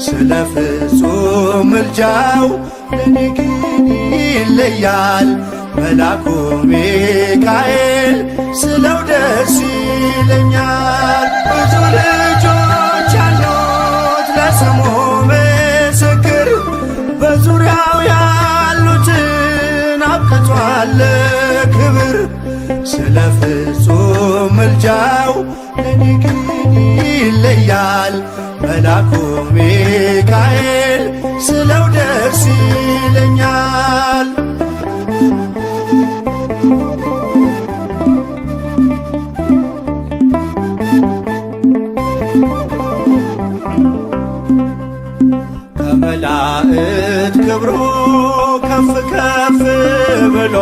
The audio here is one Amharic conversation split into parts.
ስለ ፍጹም ምልጃው ለኔ ግን ይለያል። መልአኩ ሚካኤል ስለው ደስ ይለኛል። ብዙ ልጆች ያሉት ለስሙ ምስክር በዙሪያው ያሉትን አብቅቷል ክብር። ስለ ፍጹም ምልጃው ለኔ ግን ይለያል። መልአኩ ሚካኤል ስለው ደስ ይለኛል። ከመላእክት ክብሩ ከፍ ከፍ ብሎ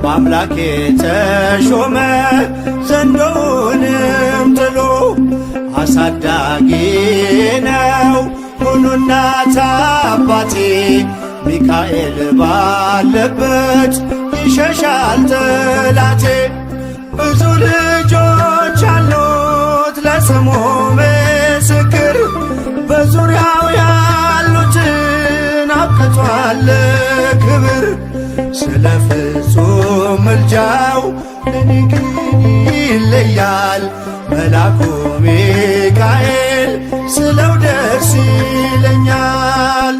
በአምላክ የተሾመ ዘንዶውንም ጥሎ አሳዳጊ ነው ሁሉ እናት አባቴ። ሚካኤል ባለበት ይሸሻል ጠላቴ። ብዙ ልጆች አሉት ለስሙ ምስክር በዙሪያው ያሉትን አብቅቷል ክብር። ስለ ፍጹም ምልጃው ለኔ ግን ይለያል። መልአኩ ሚካኤል ስለው ደስ ይለኛል።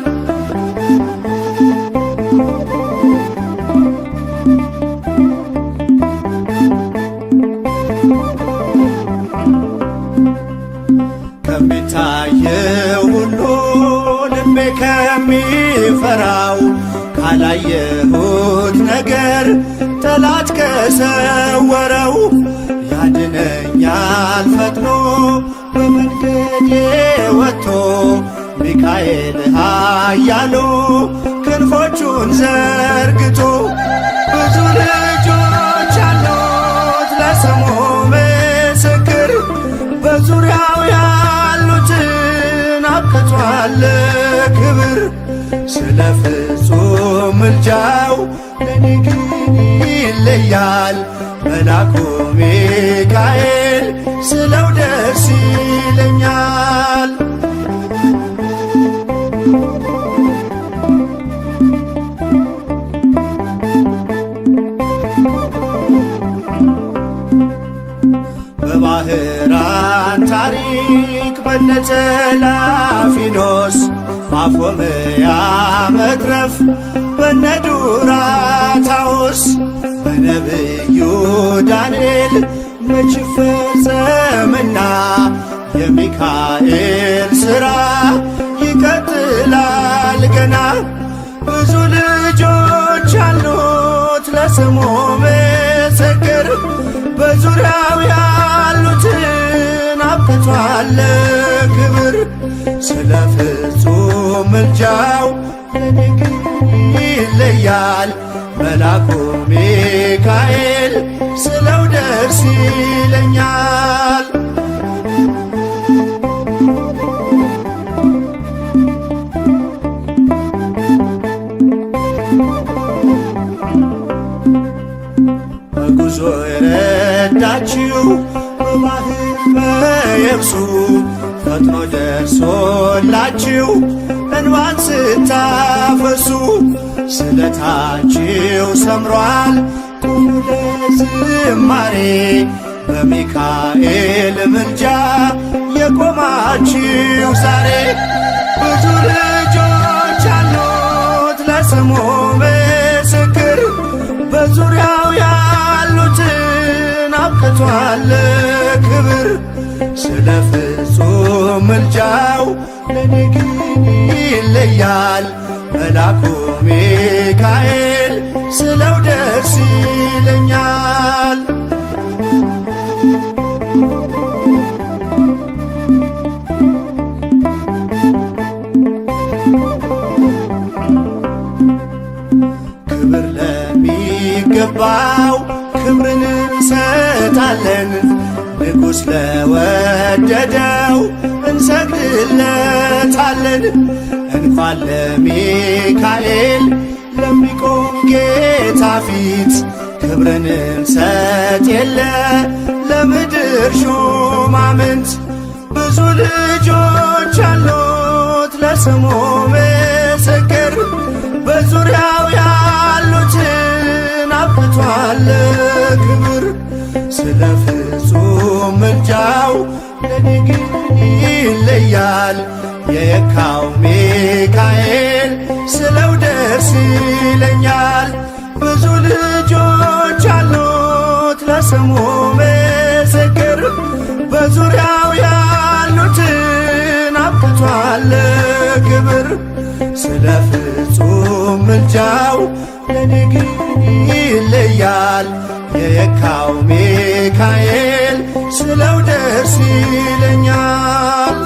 ከሚታየው ሁሉ ልቤ ከሚፈራው ካላየሁት ነገር ጠላት ከሰወረው ያድነኛል ፈጥኖ በመንገዴ ወጥቶ። ሚካኤል ኃያሉ ክንፎቹን ዘርግቶ ብዙ ልጆች አሉት ለስሙ ምስክር በዙሪያው ያሉትን አብቅቷል ክብር። ስለ ፍጹም ምልጃው ለኔ ግን ይለያል። መልአኩ ሚካኤል ስለው ደስ ይለኛል። በባህራን ታሪክ በነ ጠላፊኖስ ባፎምያ መትረፍ በነ ዱራታዎስ በነቢዩ ዳንኤል መች ፈጸምና የሚካኤል ሥራ ይቀጥላል ገና። ብዙ ልጆች አሉት ለስሙ ምስክር በዙሪያው ያሉትን አብቅቷል ክብር። ስለ ፍጹም ምልጃው ለኔ ግን ይለያል። መልአኩ ሚካኤል ስለው ደስ ይለኛል። በጉዞ የረዳችው በባህር በየብሱ ፈጥኖ ደርሶላችሁ እንባን ስታፈሱ ስለታችሁ ሰምሯል ቁሙ ለዝማሬ። በሚካኤል ምልጃ የቆማችሁ ዛሬ ብዙ ልጆች አሉት ለስሙ ምስክር በዙሪያው ያሉትን አብቅቷል ክብር። ስለ ፍጹም ምልጃው ለኔ ግን ይለያል። መልአኩ ሚካኤል ስለው ደስ ይለኛል። ክብር ለሚገባው ክብርን እንሰጣለን። ንጉሥ ለወደደው እንሰግድለታለን። እንኳን ለሚካኤል ለሚቆም ጌታ ፊት ክብርን እንሰጥ የለ ለምድር ሹማምንት። ብዙ ልጆች አሉት ለስሙ ምስክር በዙሪያው ያሉትን አብቅቷል ክብር። ስለ ፍጹም ምልጃው ለኔ ግን ይለያል የየካው ሚካኤል ስለው ደስ ይለኛል። ብዙ ልጆች አሉት ለስሙ ምስክር በዙሪያው ያሉትን አብቅቷል ክብር። ስለ ፍጹም ምልጃው ለኔ ግን ይለያል የየካው ሚካኤል ስለው ደስ ይለኛል።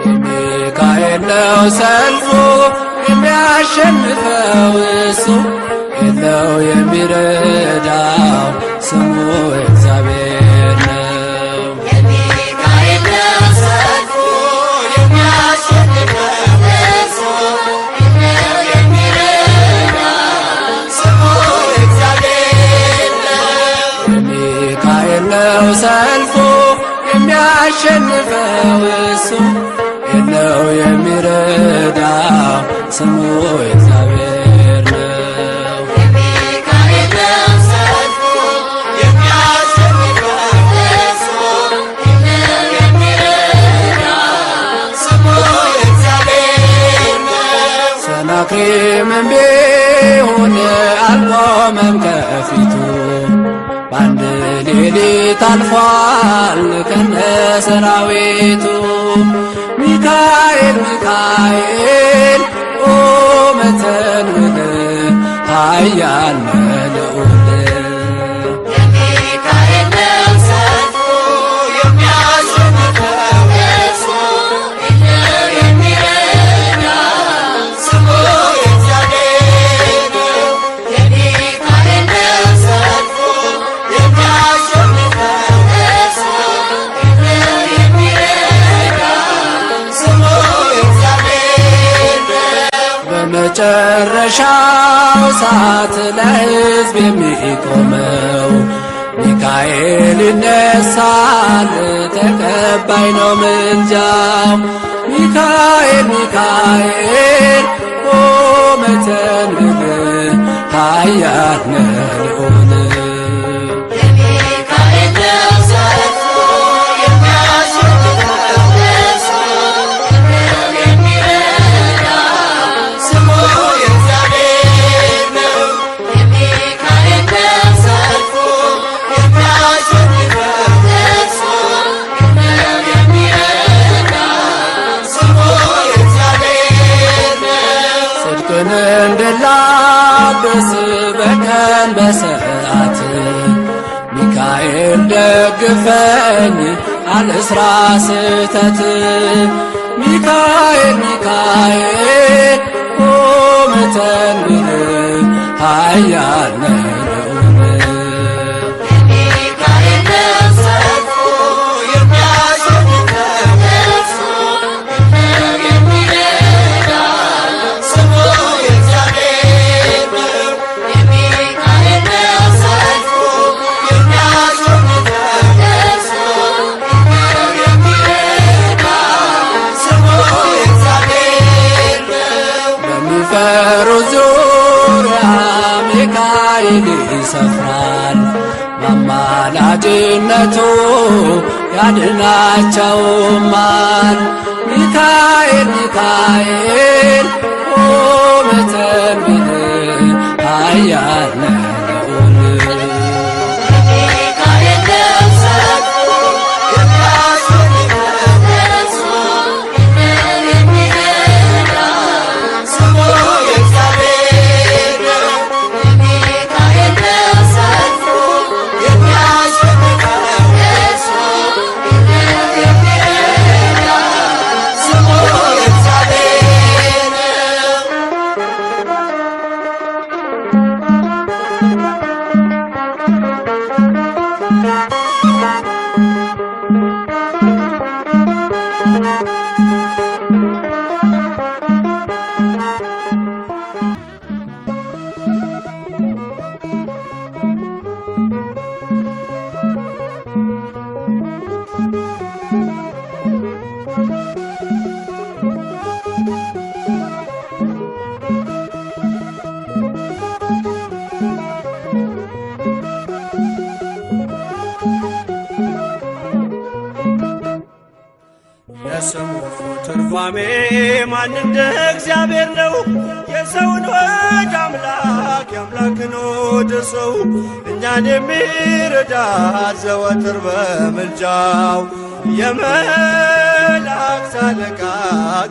የሚካኤል ነው ሰልፉ የሚያሸንፈው እሱ የለው የሚረዳው ስሙ እግዚአብሔር ነው። የሚካኤል ነው ሰልፉ የሚያሸንፈው እሱ የለው የሚረዳው ስሙ እግዚአብሔር ነው። የሚካኤል ነው ሰልፉ የሚያሸንፈው እሱ የለው የሚረዳው ስሙ እግዚአብሔር ነው። የሚካኤል ነው ሰልፉ የሚያሸንፈው እሱ የለው የሚረዳው ስሙ እግዚአብሔር ነው። ሰናክሬምም ቢሆን አልቆመም ከፊቱ በአንድ ሌሊት አልፏል ከነ ሰራዊቱ። ሚካኤል ሚካኤል ቆመ ተንብል ኃያል ልዑል። የሚካኤል ነው ሰልፉ የሚያሸንፈው እሱ የለው የሚረዳው ስሙ እግዚአብሔር ነው። የሚካኤል ነው ሰልፉ የሚያሸንፈው እሱ የለው የሚረዳው ስሙ እግዚአብሔር ነው። በመጨረሻው ሰዓት ለሕዝብ የሚቆመው ሚካኤል ይነሳል ተቀባይ ነው ምልጃው። ሚካኤል ሚካኤል ቆመ ተንብል ኃያል ልዑል። የሚካኤል ነው ሰልፉ የሚያሸንፈው እሱ የለው የሚረዳው ስሙ እግዚአብሔር ነው። የሚካኤል ነው ሰልፉ የሚያሸንፈው እሱ የለው የሚረዳው ስሙ እግዚአብሔር ነው። ጽድቅን እንድላበስ በቀን በሰዓት ሚካኤል ደግፈኝ አልስራ ስህተት። ሚካኤል ሚካኤል ቆመ ተንብል ኃያል ልዑል። የሚካኤል ነው ሰልፉ የሚያሸንፈው እሱ የለው የሚረዳው ስሙ እግዚአብሔር ነው። የሚካኤል ነው ሰልፉ የሚያሸንፈው እሱ የለው የሚረዳው ስሙ እግዚአብሔር ነው። በሚፈሩ ዙሪያ ሚካኤል ይሰፍራል በአማላጅነቱ ያድናቸውማል። ሚካኤል ሚካኤል ቆመ ተንብል ኃያል ልዑል። የሚካኤል ነው ሰልፉ የሚያሸንፈው እሱ የለው የሚረዳው ስሙ እግዚአብሔር ነው። የሚካኤል ነው ሰልፉ ትርጓሜ ማን እንደ እግዚአብሔር ነው? የሰውን ወደ አምላክ የአምላክን ወደ ሰው እኛን የሚረዳ ዘወትር በምልጃው የመላእክት አለቃ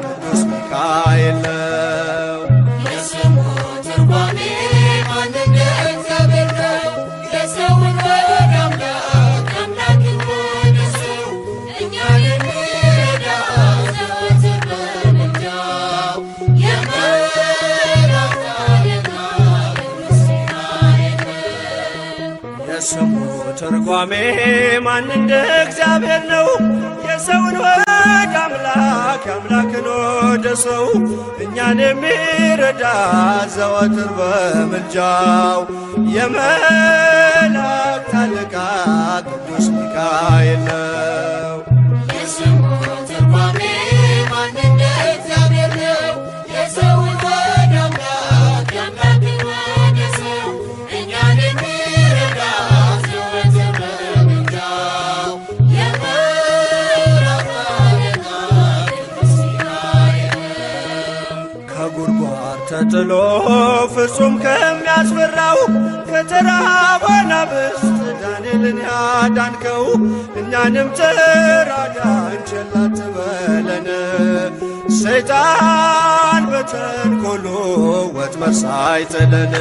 ቅዱስ ሚካኤል ነው። የስሙ ትርጓሜ ማን እንደ እግዚአብሔር ነው? የሰውን ወደ አምላክ የአምላክን ወደ ሰው እኛን የሚረዳ ዘወትር በምልጃው የመላእክት አለቃ ቅዱስ ሚካኤል ነው። የስሙ ትርጓሜ ማን እንደ እግዚአብሔር ነው? የሰውን ወደ አምላክ የአምላክን ወደ ሰው እኛን የሚረዳ ዘወትር በምልጃው የመላእክት አለቃ ቅዱስ ሚካኤል ነው። የስሙ ትርጓሜ ማን እንደ እግዚአብሔር ነው? የሰውን ወደ አምላክ የአምላክን ወደ ሰው እኛን የሚረዳ ዘወትር በምልጃው የመላእክት አለቃ ቅዱስ ሚካኤል ነው። ከጉድጓድ ተጥሎ ፍጹም ከሚያስፈራው ከተራበ አናብስት ዳንኤልን ያዳንከው እኛንም ተራዳን ቸል አትበለን። ሰይጣን በተንኰሉ ወጥመድ ሳይጥለን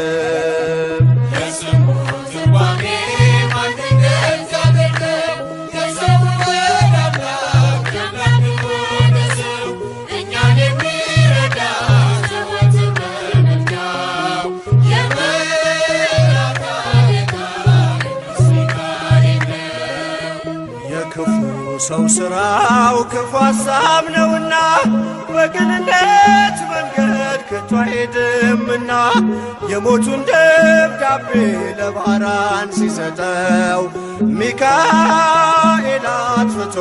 የስሙ ትርጓሜ ማን እንደ እግዚአብሔር ነው? የሰውን ወደ አምላክ የአምላክን ወደ ሰው እኛን የሚረዳ ዘወትር በምልጃው የመላእክት አለቃ ቅዱስ ሚካኤል ነው። የክፉ ሰው ሥራው ክፉ ሐሳብ ነውና በቅንነት መንገድ ከቶ አይሄድምና የሞቱን ደብዳቤ ለባህራን ሲሰጠው ሚካኤል አጥፍቶ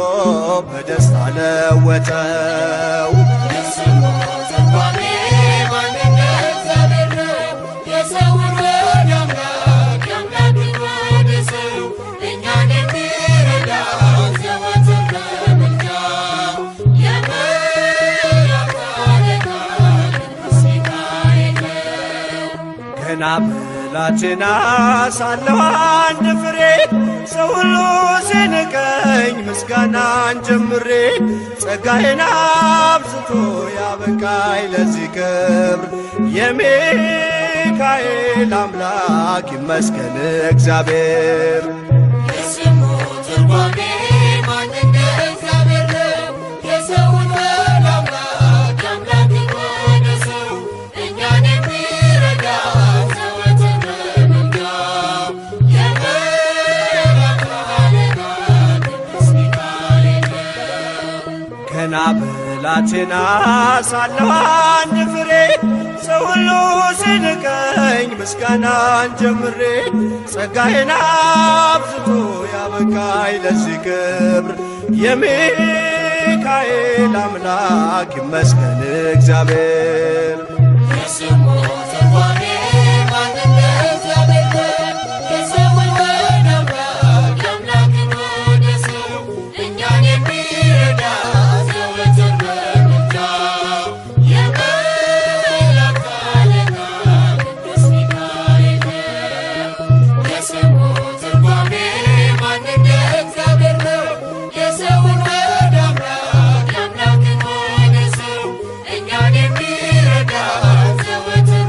በደስታ ለወጠው። የስሙ ትርጓሜ ማን እንደ እግዚአብሔር ነው? የሰውን ወደ አምላክ የአምላክን ወደ ሰው እኛን የሚረዳ ዘወትር በምልጃው የመላእክት አለቃ ቅዱስ ሚካኤል ነው። ገና ብላቴና ሳለሁ አንድ ፍሬ ሰው ሁሉ ሲንቀኝ ምስጋናን ጀምሬ ጸጋዬን አብዝቶ ያበቃኝ ለዚህ ክብር የሚካኤል አምላክ ይመስገን እግዚአብሔር። የስሙ ትርጓሜ ማን እንደ እግዚአብሔር ነው? የሰውን ወደ አምላክ የአምላክን ወደ ሰው እኛን የሚረዳ ዘወትር በምልጃው የመላእክት አለቃ ቅዱስ ሚካኤል ነው። ገና ብላቴና ሳለሁ አንድ ፍሬ ሰው ሁሉ ሲንቀኝ ምስጋናን ጀምሬ ጸጋዬን አብዝቶ ያበቃኝ ለዚህ ክብር የሚካኤል አምላክ ይመስገን እግዚአብሔር። የስሙ ትርጓሜ ማን እንደ እግዚአብሔር ነው? የሰውን ወደ አምላክ የአምላክን ወደ ሰው እኛን የሚረዳ ዘወትር በምልጃው የመላእክት አለቃ ቅዱስ ሚካኤል ነው። የስሙ ትርጓሜ ማን እንደ እግዚአብሔር ነው? የሰውን ወደ አምላክ የአምላክን ወደ ሰው እኛን የሚረዳ ዘወትር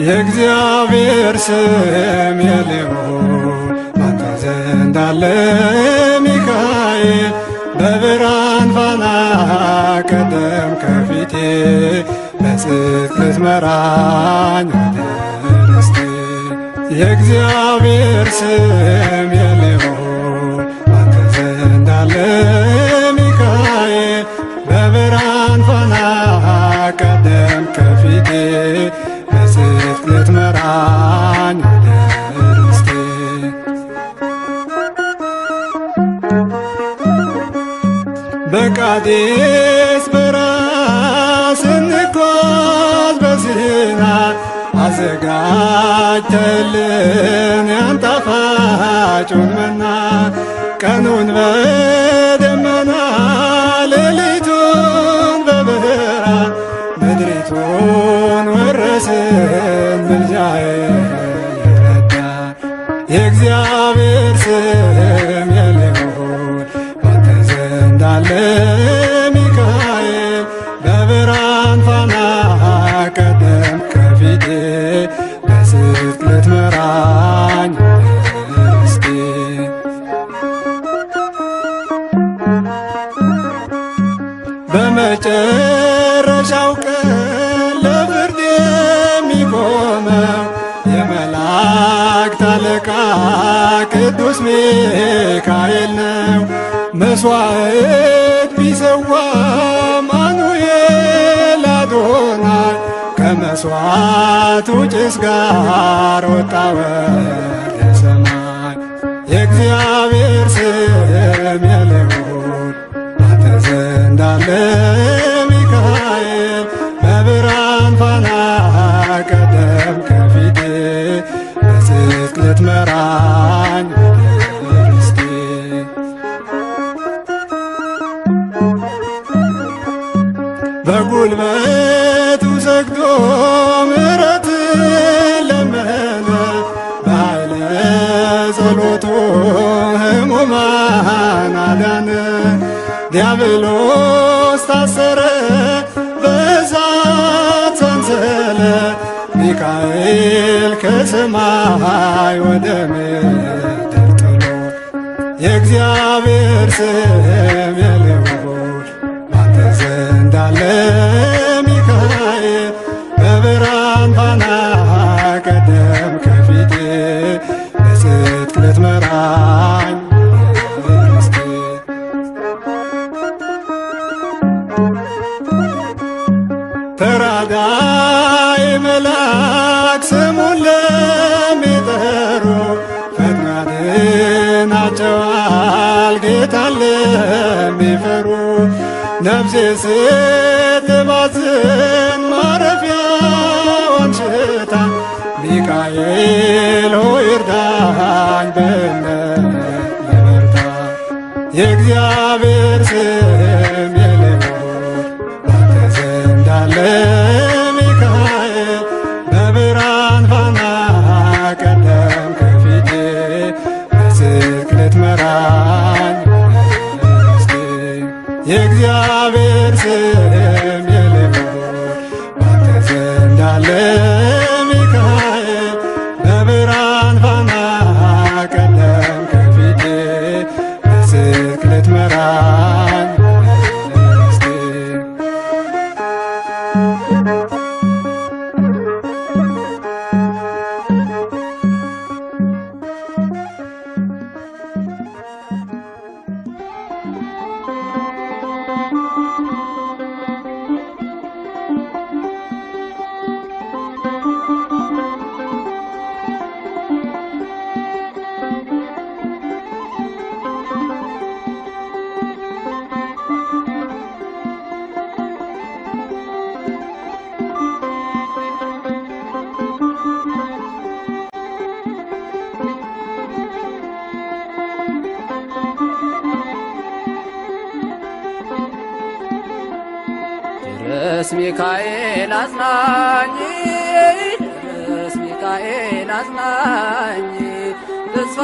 የእግዚአብሔር ስም የልዑል ባንተ ዘንድ አለ ሚካኤል በብርሃን ፋና ቀደም ከፊቴ በጽድቅ ልትመራኝ ወደ ርስቴ የእግዚአብሔር ስም የልዑል ባንተ ዘንድ አለ ሚካኤል በብርሃን ፋና ቀደም ከፊቴ በጽድቅ ልትመራኝ ወደ ርስቴ በቃዴስ በረሃ ስንጓዝ በሲና አዘጋጅተልን ያን ጣፋጩን መና ቀኑን በደመና ሌሊቱን በብርሃን ምድሪቱን ወረስን ምልጃዬ ይረዳን የእግዚአብሔር ስም የልዑል ባንተ ዘንድ አለ ሚካኤል በብርሃን ፋና ቀደም ከፊቴ በጽድቅ ልትመራኝ ርስቴ በመጨረሻው ቀን ለፍርድ የሚቆመው የመላእክት አለቃ ቅዱስ ሚካኤል ነው። መሥዋዕት ቢሰዋ አማኑኤል አዶናይ ከመሥዋዕቱ ጭስ ጋር ወጣ ወደ ሰማይ የእግዚአብሔር ስም የልዑል ባንተ ዘንድ አለ ሚካኤል በብርሃን ፋና ቀደም ከፊቴ በጽድቅ ልትመራኝ ወደ ርስቴ በጉልበቱ ሰግዶ ምሕረት ለመነ በኃይለ ጸሎቱ ሕሙማን አዳነ ዲያብሎስ ታሰረ በእሳት ሰንሰለት ሚካኤል ከሰማይ ወደ ምድር ጥሎ የእግዚአብሔር ስም የልዑል ባንተ ዘንድ አለ ሚካኤል በብርሃን ፋና ቀደም ከፊቴ በጽድቅ ልትመራኝ ርስቴ ተራዳይ መልአክ ስሙን ለሚጠሩ ፈጥኖ ያድናቸዋል ጌታን ለሚፈሩ ነፍሴ ስትባዝን ማረፊያዋን ሽታ ሚካኤል ሆይ እርዳኝ በእምነት ልበርታ የእግዚአብሔር ስም የልዑል ባንተ ዘንድ አለ ሚካኤል በብርሃን ፋና ቀደም ከፊቴ በጽድቅ ልትመራኝ ርስቴ የእግዚአብሔር ስም የልዑል ባንተ ዘንድ አለ ሚካኤል በብርሃን ፋና ቀደም ከፊቴ በጽድቅ ልትመራኝ ርስቴ ድረስ ሚካኤል አጽናኝ ድረስ ሚካኤል አጽናኝ ተስፋ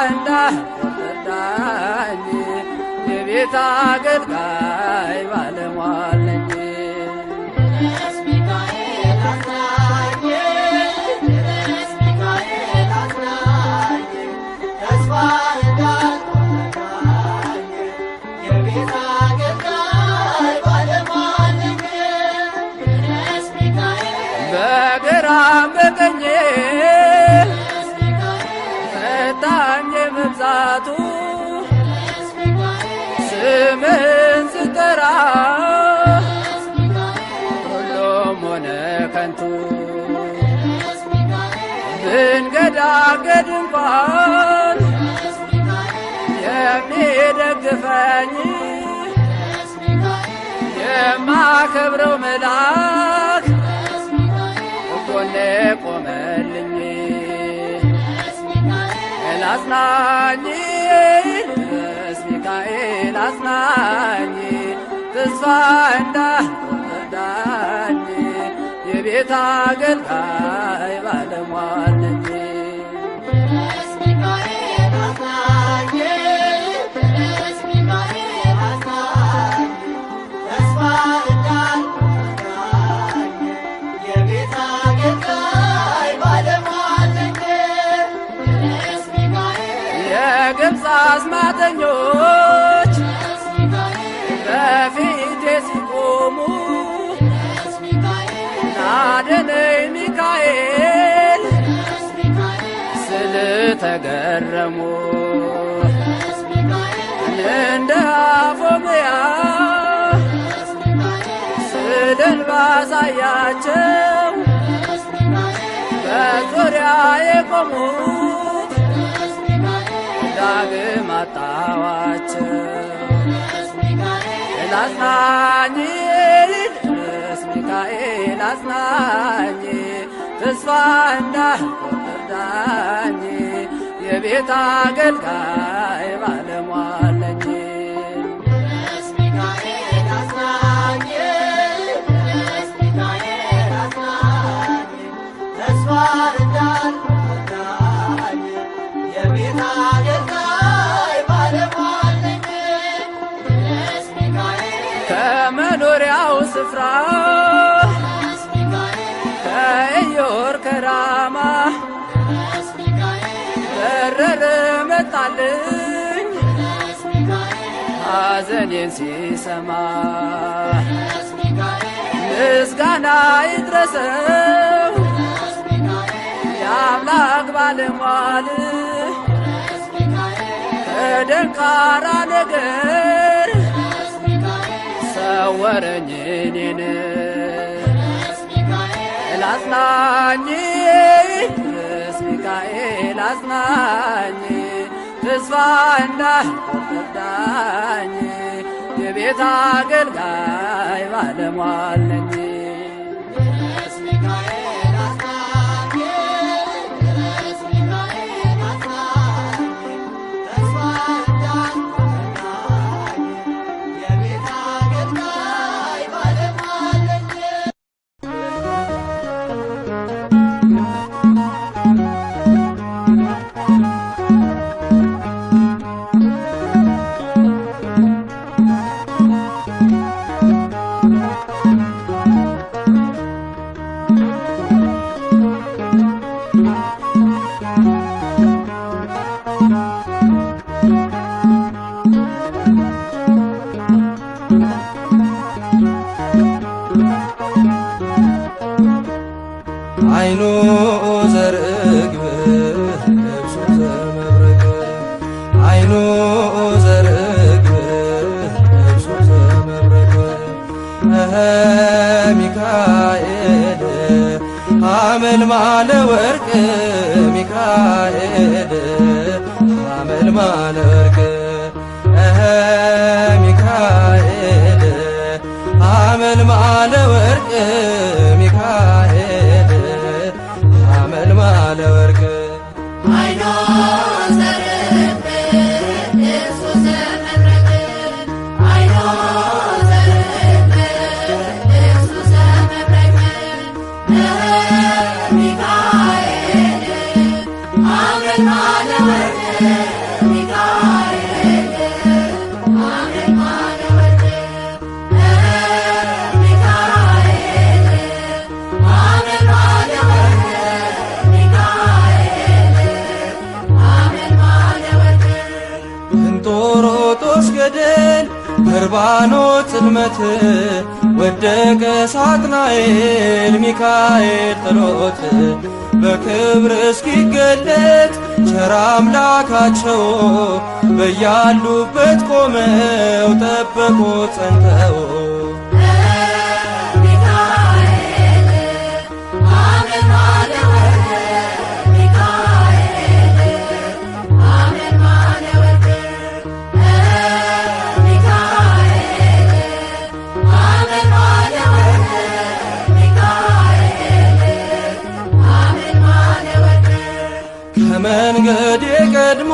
እንዳልቆርጥ እርዳኝ የቤት አገልጋይ ባለሟል ነኝ። ድረስ ሚካኤል አጽናኝ በሰዓቱ ስምን ስጠራ ሁሉም ሆነ ከንቱ። ብንገዳገድ እንኳን የሚደግፈኝ የማከብረው መልአክ ጎኔ ቆመልኝ። አጽናኝ ቅዱስ ሚካኤል አጽናኝ ተስፋ እንዳትወርዳኝ የቤት አገልጋይ ባለሟል ነኝ። የግብፅ አስማተኞች በፊቴ ሲቆሙ ናደነኝ ሚካኤል ስል ተገረሙ። እንደ አፎምያ ስልን ባሳያቸው በዙሪያ የቆሙት ዳግም አጣዋቸው። አጽናኝ ቅዱስ ሚካኤል አጽናኝ ተስፋ እንዳትወርዳኝ የቤት አገልጋይ ባለሟል ነኝ። ከመኖሪያው ስፍራ ከኢዮር ከራማ በረረ መጣልኝ ሐዘኔን ሲሰማ። ምስጋና ይድረሰው የአምላክ ባለሟል ከደንቃራ ነገር ሰወረኝ እኔን። አጽናኝ ቅዱስ ሚካኤል አጽናኝ ተስፋ እንዳትወርዳኝ የቤት አገልጋይ ባለሟል ነኝ። አይኑ ዘርግብ ልብሱ ዘመብረቅ አይኑ ዘርግብ ልብሱ ዘመብረቅ ሚካኤል ሐመልማለ ወርቅ ሚካኤል ሐመልማለ ወርቅ ሚካኤል ሐመልማለ ወርቅ ሚካኤል ሐመልማለ ወርቅ አይኖ ዘርግብ ልብሱ ዘመብረቅ አይኖ ዘርግብ ልብሱ ዘመብረቅ ሚካኤል ሐመልማለ ወርቅ ሚካኤል ሐመልማለ ወርቅ ሚካኤል ሐመልማለ ወርቅ እንጦሮጦስ ገደል በርባኖስ ጽልመት ወደቀ ሳጥናኤል ሚካኤል ጥሎት በክብር እስኪገለጥ ቸር አምላካቸው በያሉበት ቆመው ጠበቁት ጸንተው። ከመንገዴ ቀድሞ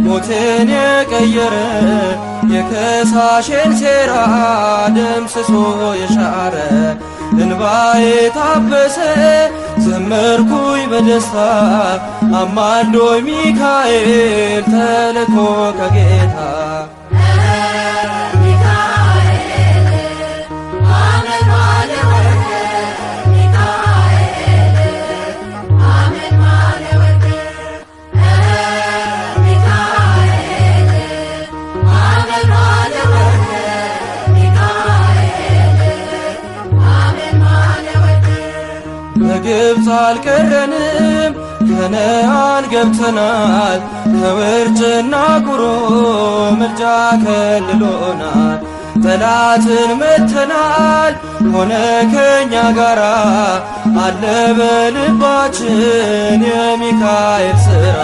ሞቴን የቀየረ የከሳሼን ሴራ ደምስሶ የሻረ እንባዬ ታበሰ ዘመርኩኝ በደስታ አማልዶኝ ሚካኤል ተልኮ ከጌታ። በግብፅ አልቀረንም ከነዓን ገብተናል። ከውርጭና ቁሮ ምልጃ ከልሎናል። ጠላትን መተናል ሆነ ከኛ ጋራ አለ በልባችን የሚካኤል ሥራ።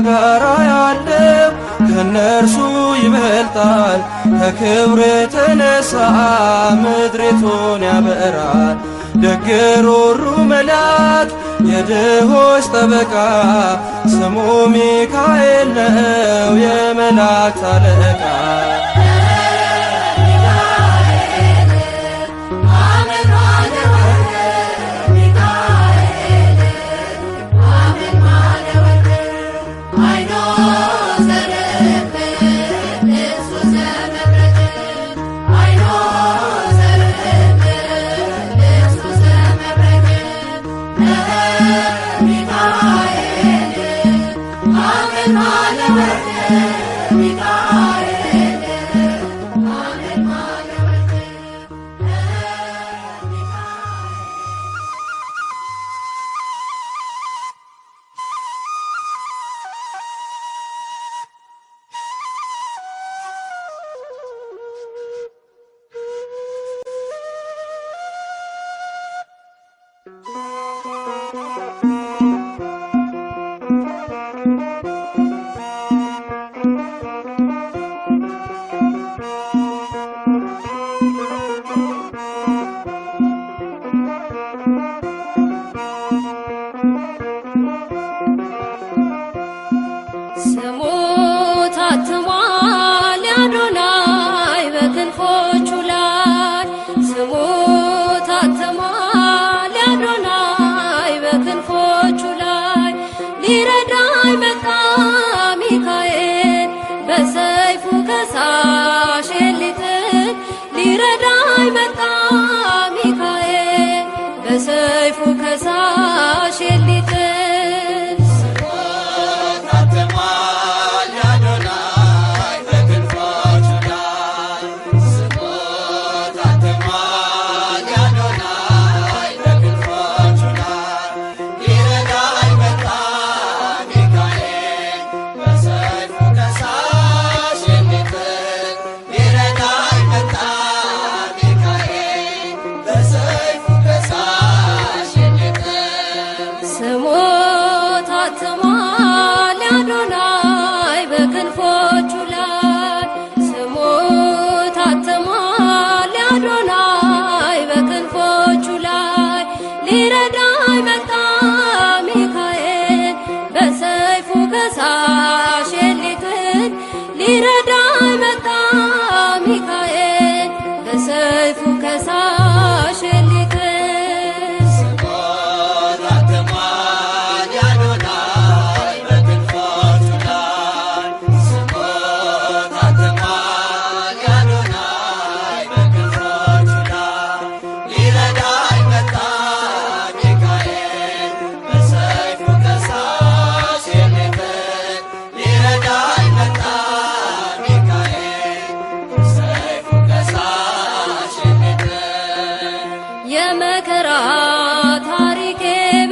ጋራ ያለው ከነርሱ ይበልጣል። ከክብሩ የተነሳ ምድሪቱን ያበራል። ደግ ሩሩ መልአክ የድሆች ጠበቃ ስሙ ሚካኤል ነው የመላእክት አለቃ። በሰይፉ ከሳሽ ሊጥል ታትሟል ያዶናይ በክንፎቹ ላይ ስሙ ታትሟል ያዶናይ በክንፎቹ ላይ ሊረዳኝ መጣ ሚካኤል በሰይፉ ከሳሽ ሊጥል ሊረዳኝ መጣ ሚካኤል በሰይፉ ከሳሽ ሊጥል ስሙ የመከራ ታሪኬ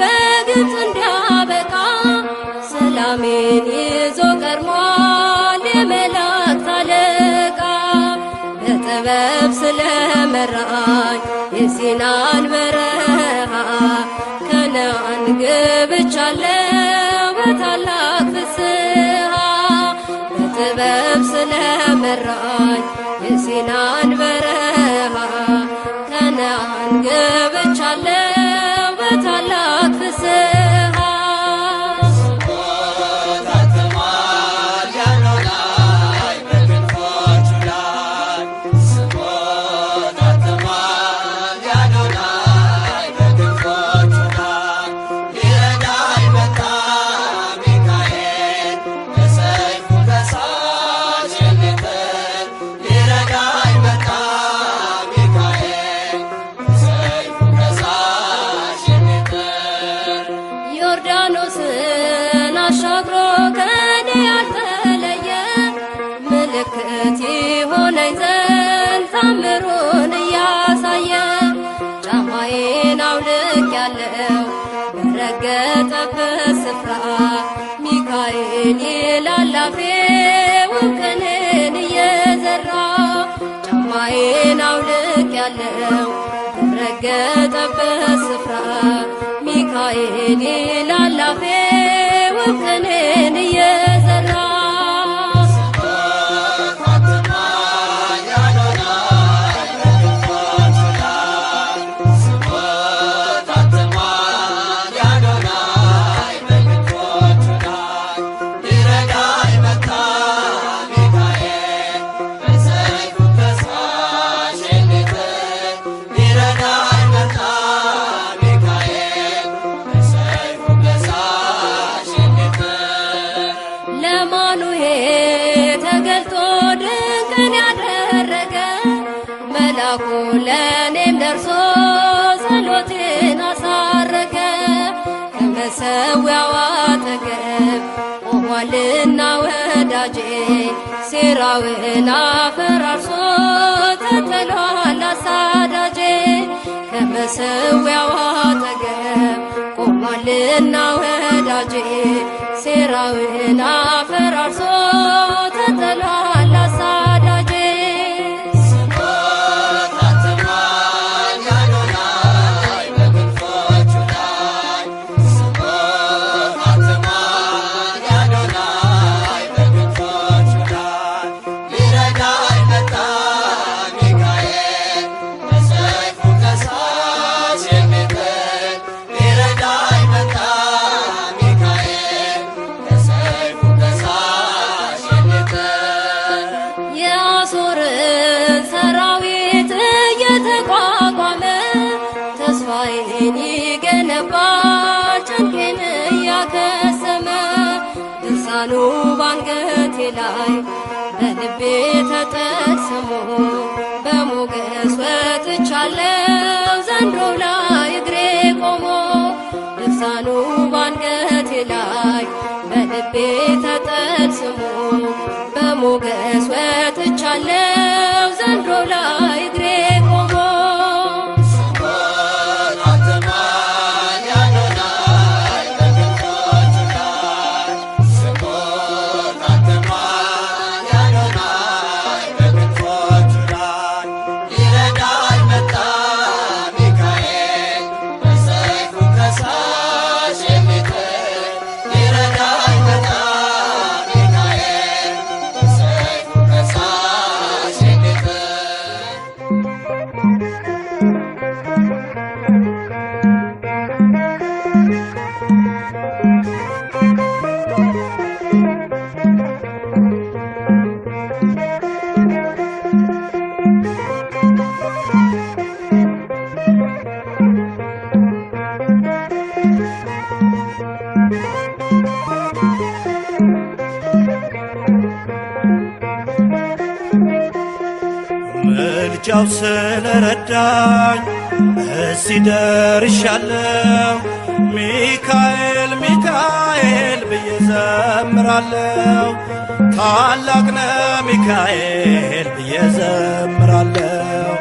በግብፅ እንዲያበቃ ሰላሜን ይዞ ቀድሟል የመላእክት አለቃ። በጥበብ ስለመራኝ የሲናን በረሃ ከነዓን ገብቻለሁ በታላቅ ፍስሐ። በጥበብ ስለመራኝ የሲናን በረሃ ከነዓን ገብቻለሁ በታላቅ ፍስሐ። ዮርዳኖስን አሻግሮ ከኔ ያልተለየ ምልክት ይሆነኝ ዘንድ ታምሩን እያሳየ ጫማዬን አውልቄአለሁ በረገጠበት ስፍራ ሚካኤል ይላል አፌ ውቅንን እየዘራ። ጫማዬን አውልቄአለሁ በረገጠበት ስፍራ ሚካኤል ይላል አፌ ውቅንን እየዘራ። ተገልጦ ድንቅን ያደረገ መላኩ ለእኔም ደርሶ ጸሎቴን አሳረገ። ከመሠዊያው አጠገብ ቆሟልና ወዳጄ ሴራውን አፈራርሶ ተጥሏል አሳዳጄ። ከመሠዊያው አጠገብ ቆሟልና ወዳጄ ሴራውን አፈራርሶ ተጥሏል አሳዳጄ። የአሦርን ሰራዊት እየተቋቋመ ተስፋዬን ይገነባል ጭንቄን እያከሰመ። ድርሳኑ ባንገቴ ላይ በልቤ ተጠቅስሞ በሞገስ ወጥቻለሁ ዘንዶው ላይ እግሬ ቆሞ። ድርሳኑ ባንገቴ ላይ በልቤ ተጠቅስሞ በሞገስ ወጥቻለሁ ዘንዶው ላይ እግሬ ቆሞ። ምልጃው ስለረዳኝ እዚህ ደርሻለሁ። ሚካኤል ሚካኤል ብዬ ዘምራለሁ። ታላቅ ነህ ሚካኤል ብዬ ዘምራለሁ።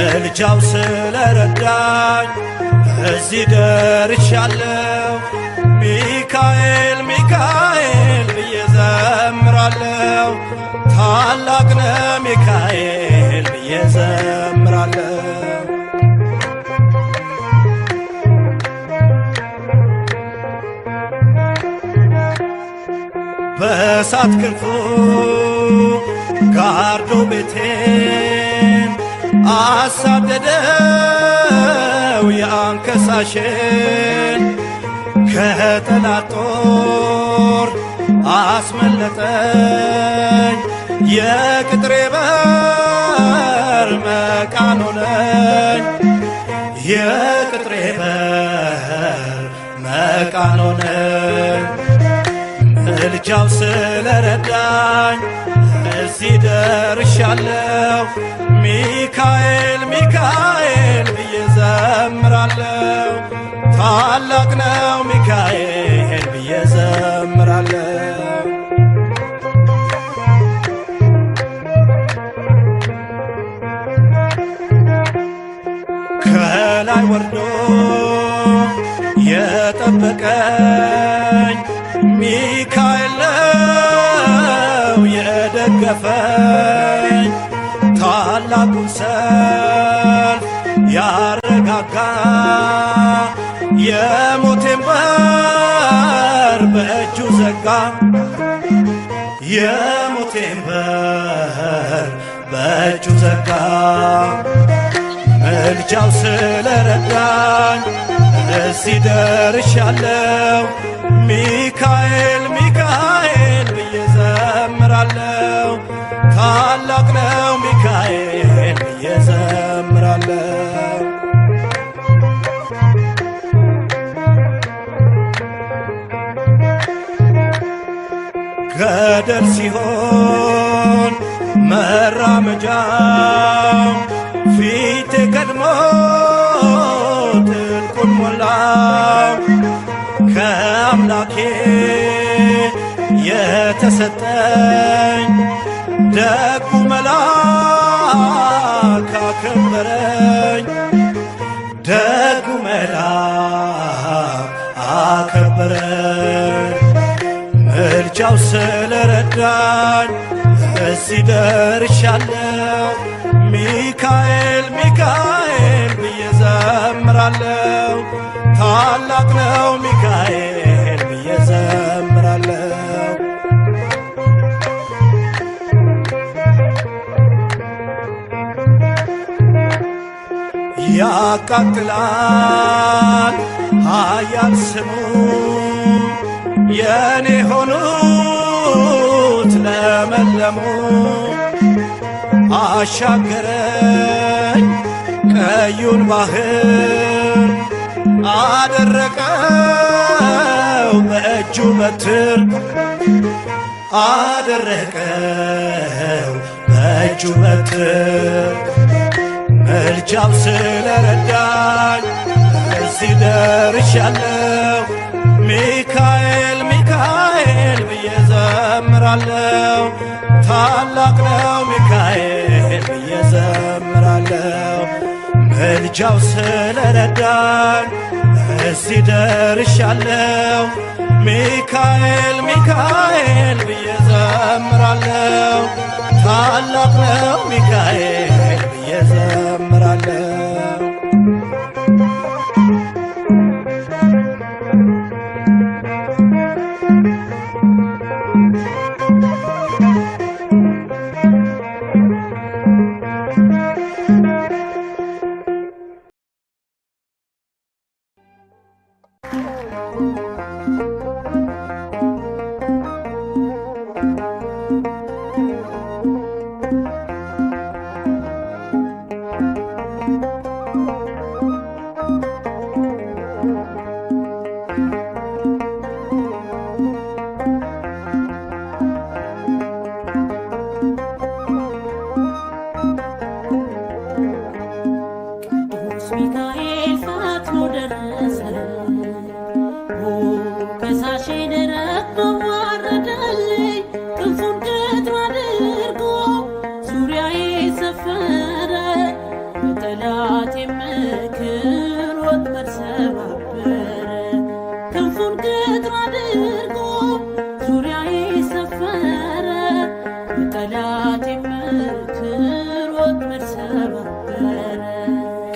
ምልጃው ስለረዳኝ እዚህ ደርሻለሁ። ሚካኤል ሚካኤል ብዬ ዘምራለሁ። ታላቅ ነህ ሚካኤል ብዬ ዘምራለሁ። በእሳት ክንፉ ጋርዶ ቤቴን አሳደደው የአንከሳሽን ከጠላት ጦር አስመለጠኝ። የቅጥሬ በር መቃን ሆነኝ። የቅጥሬ በር መቃን ሆነኝ። ምልጃው ስለረዳኝ እዚህ ደርሻለሁ። ሚካኤል ሚካኤል ብዬ ዘምራለሁ። ታላቅ ነው ሚካኤል ብዬ ዘምራለሁ። ከላይ ወርዶ የጠበቀኝ ሚካኤል ነው የደገፈኝ። ታላቁን ሰልፍ ያረጋጋ የሞቴን በር በእጁ ዘጋ። የሞቴን በር በእጁ ዘጋ። ምልጃው ስለረዳኝ እዚህ ደርሻለሁ። ሚካኤል ሚካኤል ብዬ ዘምራለሁ። ታላቅ ነው ሚካኤል ብዬ ዘምራለሁ። ገደል ሲሆን መራመጃው ፊቴ ቀድሞ ጥልቁን ሞላው። ከአምላኬ የተሰጠኝ ደጉ መልአክ አከበረኝ። ደጉ መልአክ አከበረኝ። ምልጃው ስለረዳኝ እዚህ ደርሻለሁ። ሚካኤል ሚካኤል ብዬ ዘምራለሁ። ታላቅ ነው ሚካኤል ብዬ ዘምራለሁ። ያቃጥላል ኃያል ስሙ የኔ ሆኑት ለመለሙ። አሻገረኝ ቀዩን ባህር አደረቀው በእጁ በትር። አደረቀው በእጁ በትር። ምልጃው ስለረዳኝ እዚህ ደርሻለሁ። ሚካኤል ሚካኤል ብዬ ዘምራለሁ። ታላቅ ነው ሚካኤል ብዬ ዘምራለሁ። ምልጃው ስለረዳኝ እዚህ ደርሻለሁ። ሚካኤል ሚካኤል ብዬ ዘምራለሁ። ታላቅ ነው ሚካኤል ብዬ ዘምራለሁ። ምክር ወጥመድ ሰባበረ። ክንፉን ቅጥር አድርጎ ዙሪያዬ ሰፈረ። የጠላቴ ምክር ወጥመድ ሰባበረ።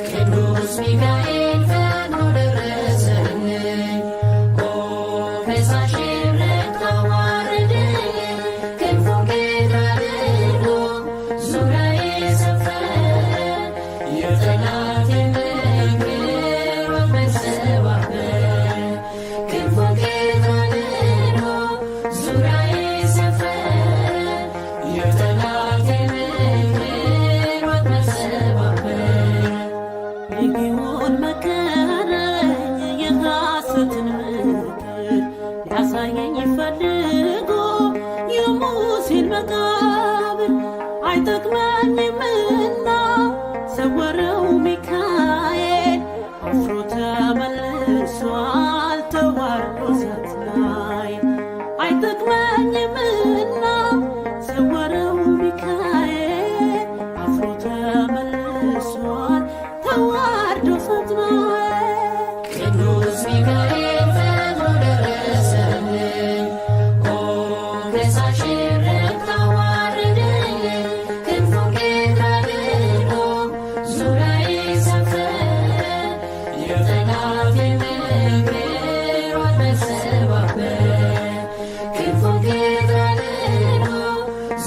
ቅዱስ ሚካኤል ፈጥኖ ደረሰልኝ። ኦ ከሳሼ ረድቶ አዋረደኝ። ክንፉን ቅጥር አድርጎ ዙሪያዬ ሰፈረ። የጠላቴ ምክር ወጥመድ ሰባበረ። ክንፉን ቅጥር አድርጎ ዙሪያዬ ሰፈረ። የጠላቴ ምክር ወጥመድ ሰባበረ። ሊሆን መከረኝ የሐሰትን ምክር ሊያሳየኝ ፈልጎ የሙሴን መቃብር አይጠቅመኝምና ሰወረው ሚካኤል አፍሮ ተመልሷል ተዋርዶ ሳትናይል አይጠቅመኝምና ሰወረው ሚካኤል አፍሮ ተመልሷል ተዋርዶ ሳትናይል ቅዱስ ሚካኤል ፈጥኖ ደረሰልኝ። ኦ ከሳሼ ረድቶ አዋረደኝ። ክንፉን ቅጥር አድርጎ ዙሪያዬ ሰፈረ። የጠላቴ ምክር ወጥመድ ሰባበረ። ክንፉን ቅጥር አድርጎ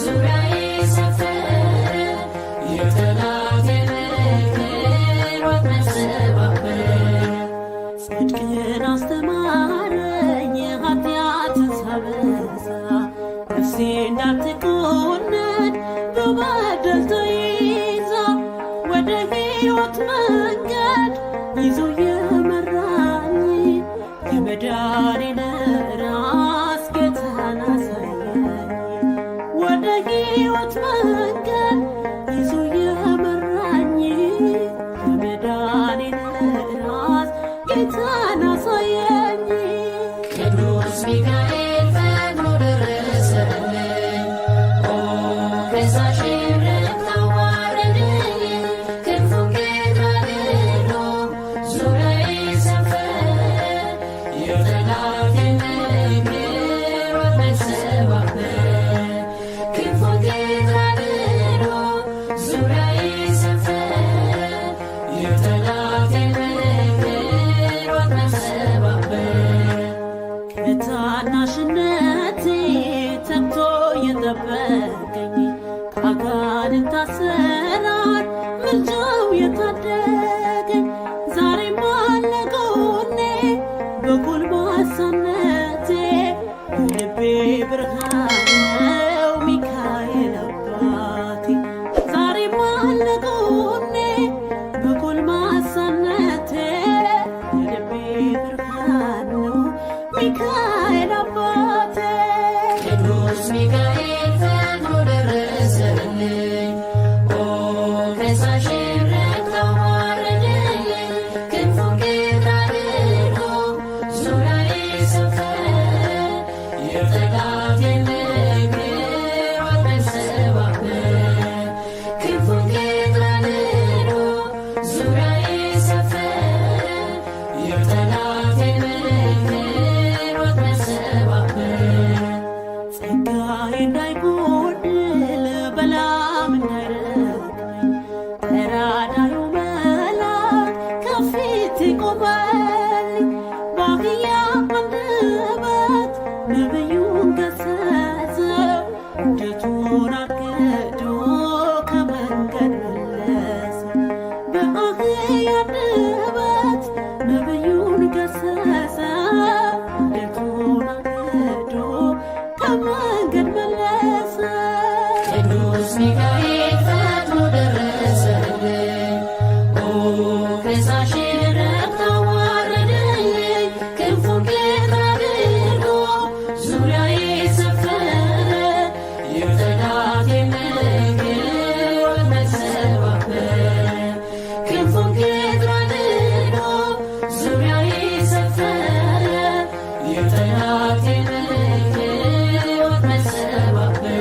ዙሪያዬ ሰፈረ። የጠላቴ ምክር ወጥመድ ሰባበረ። ጽድቅን አስተማረኝ ኃጢአትን ሳበዛ ነፍሴ እንዳትኮነን በበደል ተይዛ ወደ ሕይወት መንገድ ይዞ የመራኝ የመዳኔን ራስ ጌታን አሳየኝ። ወደ ሕይወት መንገድ ይዞ የመራኝ የመዳኔን ራስ ጌታን አሳየኝ። ቅዱስ ሚካኤል ፈጥኖ ደረሰልኝ። ኦ ከሳሼ ረድቶ አዋረደኝ። ክንፉን ቅጥር አድርጎ ዙሪያዬ ሰፈረ። የጠላቴ ምክር ወጥመድ ሰባበረ። ክንፉን ቅጥር አድርጎ ዙሪያዬ ሰፈረ። የጠላቴ ምክር ወጥመድ ሰባበረ። ከታናሽነቴ ተግቶ የጠበቀኝ ከአጋንንት አሰራር ምልጃው የታደገኝ ዛሬም አለ ጎኔ በጎልማሳነቴ የልቤ ብርሃን ነው ሚካኤል አባቴ። ዛሬም አለ ጎኔ በጎልማሳነቴ የልቤ ብርሃን ነው ሚካኤል አባቴ። ቅዱስ ሚካኤል ፈጥኖ ደረሰልኝ። ኦ ከሳሼ ረድቶ አዋረደኝ። ክንፉን ቅጥር አድርጎ ዙሪያዬ ሰፈረ። የጠላቴ ምክር ወጥመድ ሰባበረ። ክንፉን ቅጥር አድርጎ ዙሪያዬ ሰፈረ። የጠላቴ ምክር ወጥመድ ሰባበረ። ጸጋዬ እንዳይጎድል በላም እንዳይረግመኝ ተራዳዩ መልአክ ከፊቴ ቆመልኝ። በአህያ አንደበት ነቢዩን ገሰጸው እጀቱን አግዶ ከመንገድ መለሰው። በአህያ አንደበት ነቢዩን ገሰጸው እጀቱን አግዶ ከመንገድ መለሰው። ቅዱስ ሚካኤል ፈጥኖ ደረሰልኝ። ኦ ከሳሼ ረድቶ አዋረደኝ። ክንፉን ቅጥር አድርጎ ዙሪያዬ ሰፈረ። የጠላቴ ምክር ወጥመድ ሰባበረ። ክንፉን ቅጥር አድርጎ ዙሪያዬ ሰፈረ። የጠላቴ ምክር ወጥመድ ሰባበረ።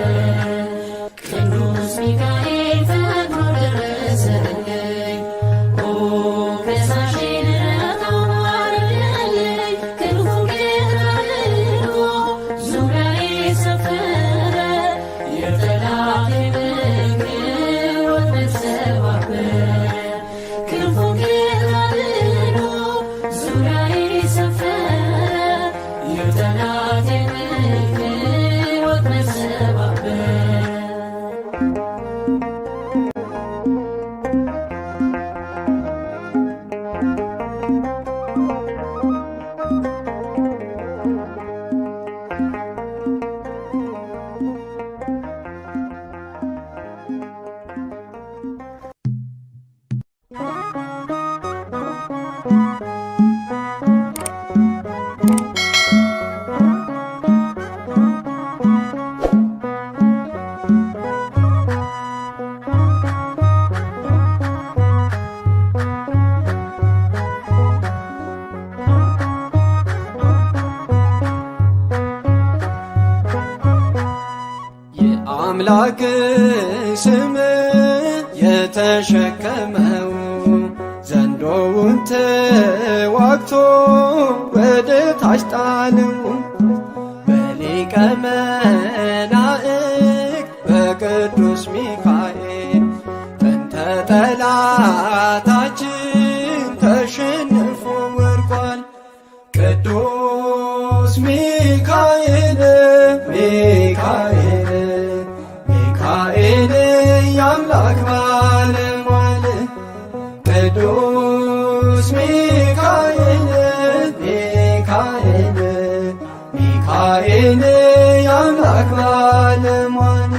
ቅዱስ ሚካኤል ፈጥኖ ደረሰልኝ። ኦ ከሳሽን ረታዋርድልኝ ክንፉን ጌታ አድርጎ ዙሪያዬ ሰፈረ የጠላቴ መንገድ ወጥመድ ሰባበረ ክንፉን ጌታ አድርጎ ዙሪያዬ ሰፈረ የጠላቴ መንገድ ወጥመድ ሰባበረ የአምላክ ስም የተሸከመው ዘንዶውን ተዋግቶ ወደ ታች ጣለው። በሊቀ መላእክት በቅዱስ ሚካኤል ጥንተ ጠላታችን ተሸንፎ ወድቋል። ቅዱስ ሚካኤል ሚካኤል ሚካኤል የአምላክ ባለሟል ቅዱስ ሚካኤል ሚካኤል ሚካኤል የአምላክ ባለሟል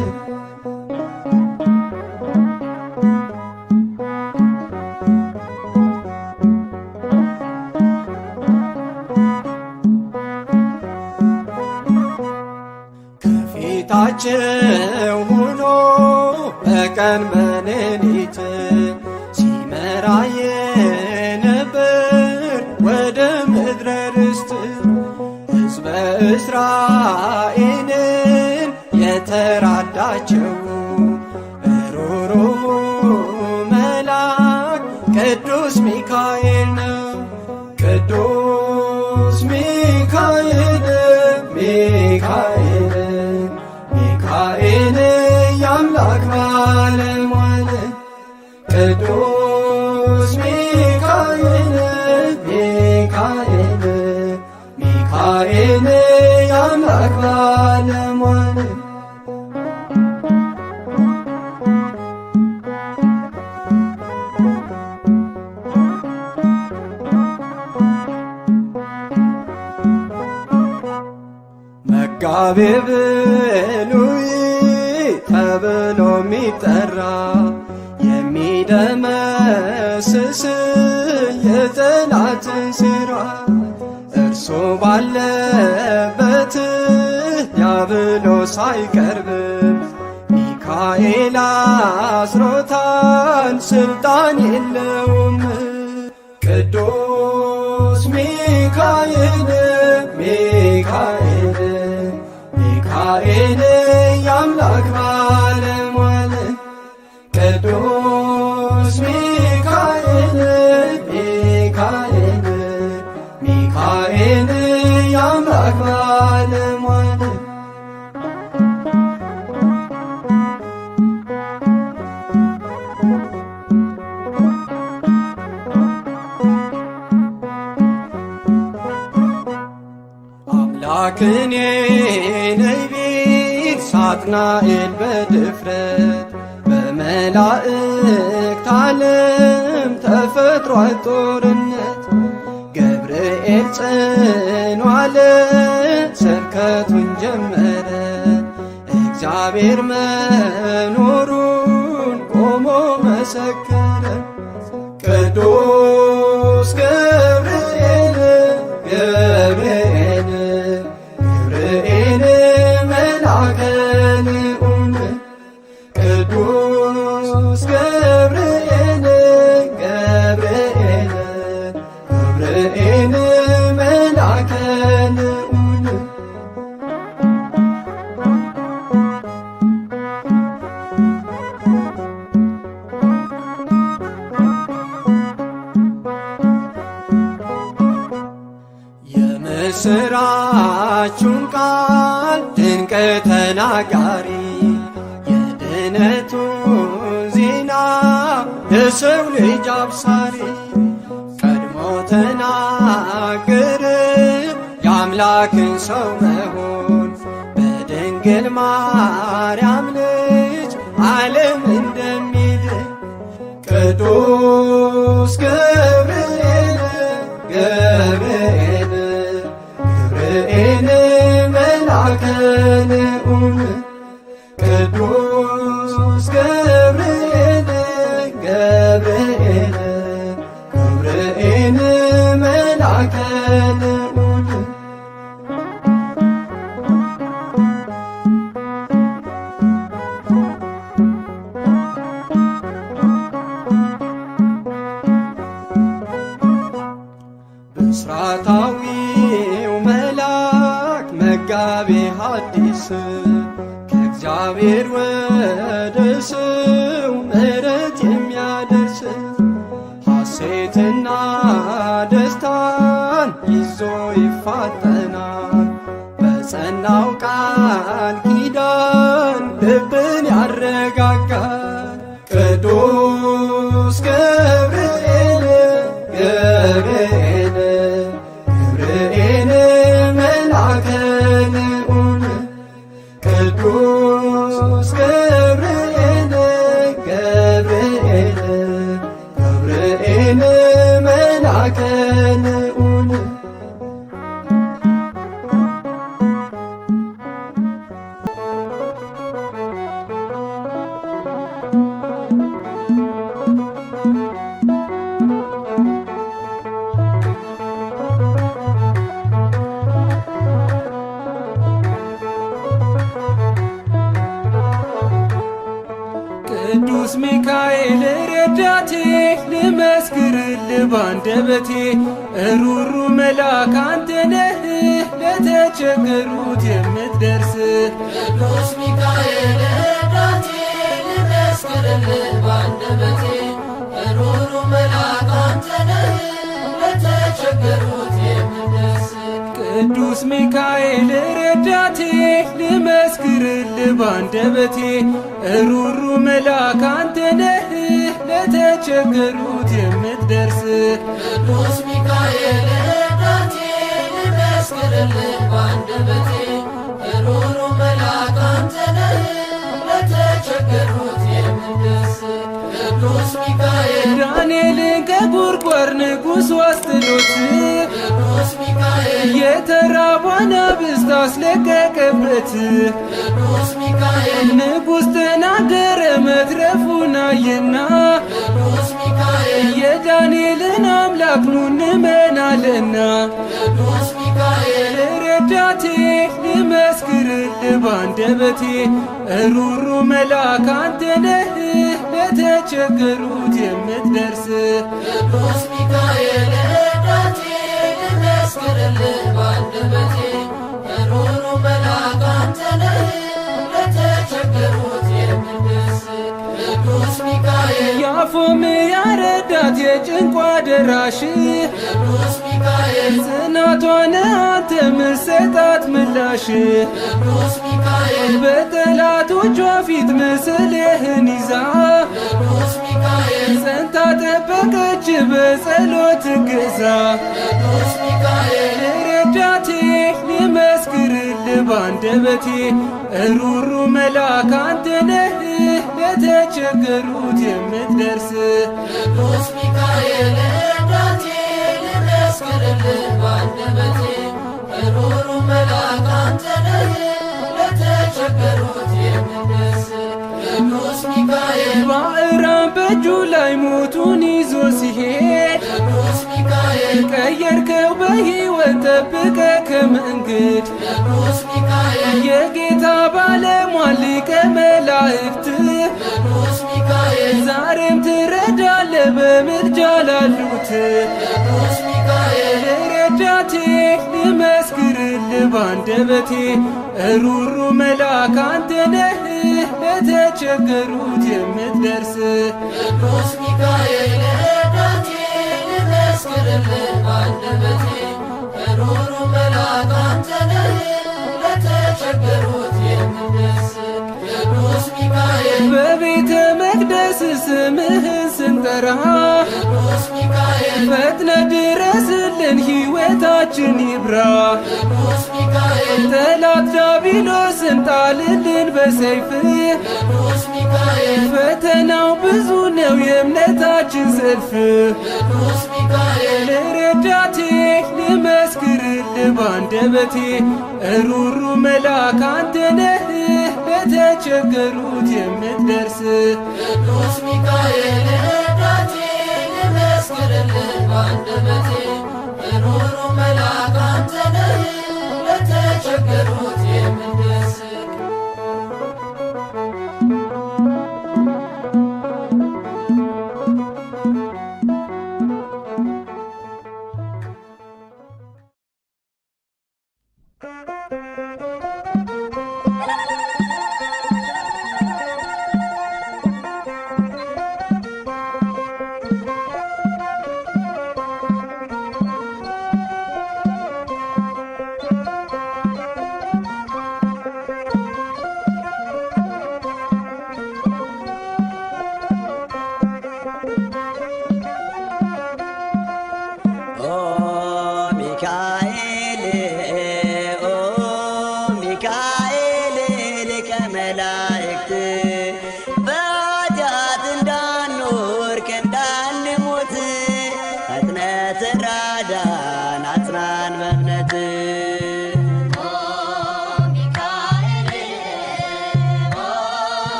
ከፊታቸው ሆኖ በቀን በሌሊት ሲመራ የነበር ወደ ምድረ ርስት ሕዝበ እስራኤልን የተራዳቸው ሩሩ መልአክ ቅዱስ ሚካኤል ነው። ቅዱስ ሚካኤል ሚካኤል ሚካኤል የአምላክ ባለሟል ቅዱስ ሚካኤል ሚካኤል ሚካኤል የአምላክ ባለሟል መጋቤ ብሉይ ተብሎ የሚጠራ የሚደመስስ የጠላትን ሥራ እርሱ ባለበት ዲያብሎስ አይቀርብም። ሚካኤል አስሮታል ስልጣን የለውም። ቅዱስ ሚካኤል ሚካኤል ሚካኤል የአምላክ ባለሟል ቅዱስ ሚካኤል ሚካኤል ሚካኤል የአምላክ ባለሟል አምላክኔ ነይ ቢል ሳጥናኤል በድፍረት በመላእክት ዓለም ተፈጥሯል ጦርነት። ገብርኤል ጽኑ አለ ስብከቱን ጀመረ እግዚአብሔር መኖሩን ቆሞ መሰከረ። ቅዱስ ገብርኤል ገብርኤል ገብርኤል መልአከ ልዑል ቅዱስ ገብርኤል ገብርኤል ገብርኤል መልአከ ልዑል የምስራቹን ቃል ድንቅ ተናጋሪ የድነቱን ዜና ለሰው ልጅ አብሳሪ ቀድሞ ተናገረ የአምላክን ሰው መሆን በድንግል ማርያም ልጅ ዓለም እንደሚድን ቅዱስ ገብርኤል ገብርኤል ገብርኤል መልአከ ልዑል ቅዱስ ገብርኤል ገብርኤል ገብርኤል መልአከ ልዑል ብስራታዊው መልአክ መጋቤ ሐዲስ ከእግዚአብሔር ወደ ሰው ምሕረት የሚያደርስ ሐሴትና ደስታን ይዞ ይፋጠናል በጸናው ቃል ኪዳን ልብን ያረጋጋል ቅዱስ ገብርኤል ገብርኤል ገብርኤል መልአከ ልዑል ቅዱስ ገብርኤል ገብርኤል ገብርኤል መልአከ ልዑል ቅዱስ ሚካኤል ረዳቴ ልመስክርልህ ባንደበቴ እሩሩ መልአክ አንተ ነህ ለተቸገሩት የምትደርስ ቅዱስ ሚካኤል ረዳቴ ልመስክርልህ ባንደበቴ ሩሩ መልአክ አንተ ነህ ለተቸገሩት የምትደርስ ቅዱስ ሚካኤል ረዳቴ ልመስክርልህ ባንደበቴ እሩሩ መልአክ አንተ ነህ ለተቸገሩት የምትደርስ ቅዱስ ሚካኤል ረዳቴ ልመስክርልህ ባንደበቴ ሩሩ መልአክ አንተ ነህ ለተቸገሩት የምትደርስ ቅዱስ ሚካኤል ዳንኤልን ከጉድጓድ ንጉሥ አስጥሎት ቅዱስ ሚካኤል የተራቡ አናብስት አስለቀቀበት ቅዱስ ሚካኤል ንጉሥ ተናገረ መትረፉን አየና ቅዱስ ሚካኤል የዳንኤልን አምላክ ኑ እንመናለና ቅዱስ ሚካኤል ረዳቴ ልመስክርልህ ባንደበቴ እሩሩ መልአክ አንተ ነህ ለተቸገሩት የምትደርስ ቅዱስ ሚካኤል ረዳቴ ልመስክርልህ ባንደበቴ ሩሩ መልአክ አንተ ነህ ለተቸገሩት የምትደርስ ቅዱስ ሚካኤል ያፎምያ ረዳት የጭንቋ ደራሽ ቅዱስ ሚካኤል ጽናቷን አንተ ምሰጣት ምላሽ ቅዱስ ሚካኤል በጠላቶቿ ፊት ምስልህን ይዛ ቅዱስ ሚካኤል ጸንታ ጠበቀች በጸሎት እገዛ ቅዱስ ሚካኤል ረዳቴ ልመስክርልህ ባንደበቴ እሩሩ መልአክ አንተ ነህ ለተቸገሩት የምትደርስ ቅዱስ ሚካኤል ረዳቴ ልመስክርልህ ባንደበቴ ሩሩ መልአክ አንተ ነህ ለተቸገሩት የምትደርስ ቅዱስ ሚካኤል ባዕራን በእጁ ላይ ሞቱን ይዞ ሲሄድ ቅዱስ ሚካኤል ቀየርከው በሕይወት ጠብቀ ከመንገድ ቅዱስ ሚካኤል የጌታ ባለሟል ሊቀ መላእክት ቅዱስ ሚካኤል ዛሬም ትረዳለ በምልጃ ላሉት ቅዱስ ሚካኤል ረዳቴ ልመስክርልህ ባንደበቴ እሩሩ መልአክ አንተ ነህ ለተቸገሩት የምትደርስ ቅዱስ ሚካኤል ረዳቴ ልመስክርልህ ባንደበቴ ሩሩ መልአክ አንተ ነህ ለተቸገሩት የምትደርስ ቅዱስ ሚካኤል በቤተ መቅደስ ስምህን ስንጠራ ቅዱስ ሚካኤል ፈጥነ ድረስልን ሕይወታችን ይብራ። ቅዱስ ሚካኤል ጠላት ዲያብሎስን ጣልልን በሰይፍ ቅዱስ ሚካኤል ፈተናው ብዙ ነው የእምነታችን ሰልፍ። ቅዱስ ሚካኤል ረዳቴ ልመስክርልህ ባንደበቴ ሩሩ መልአክ አንተ ነህ ለተቸገሩት የምትደርስ። ቅዱስ ሚካኤል ረዳቴ ልመስክርልህ ባንደበቴ ሩሩ መልአክ አንተ ነህ ለተቸገሩት የምትደርስ።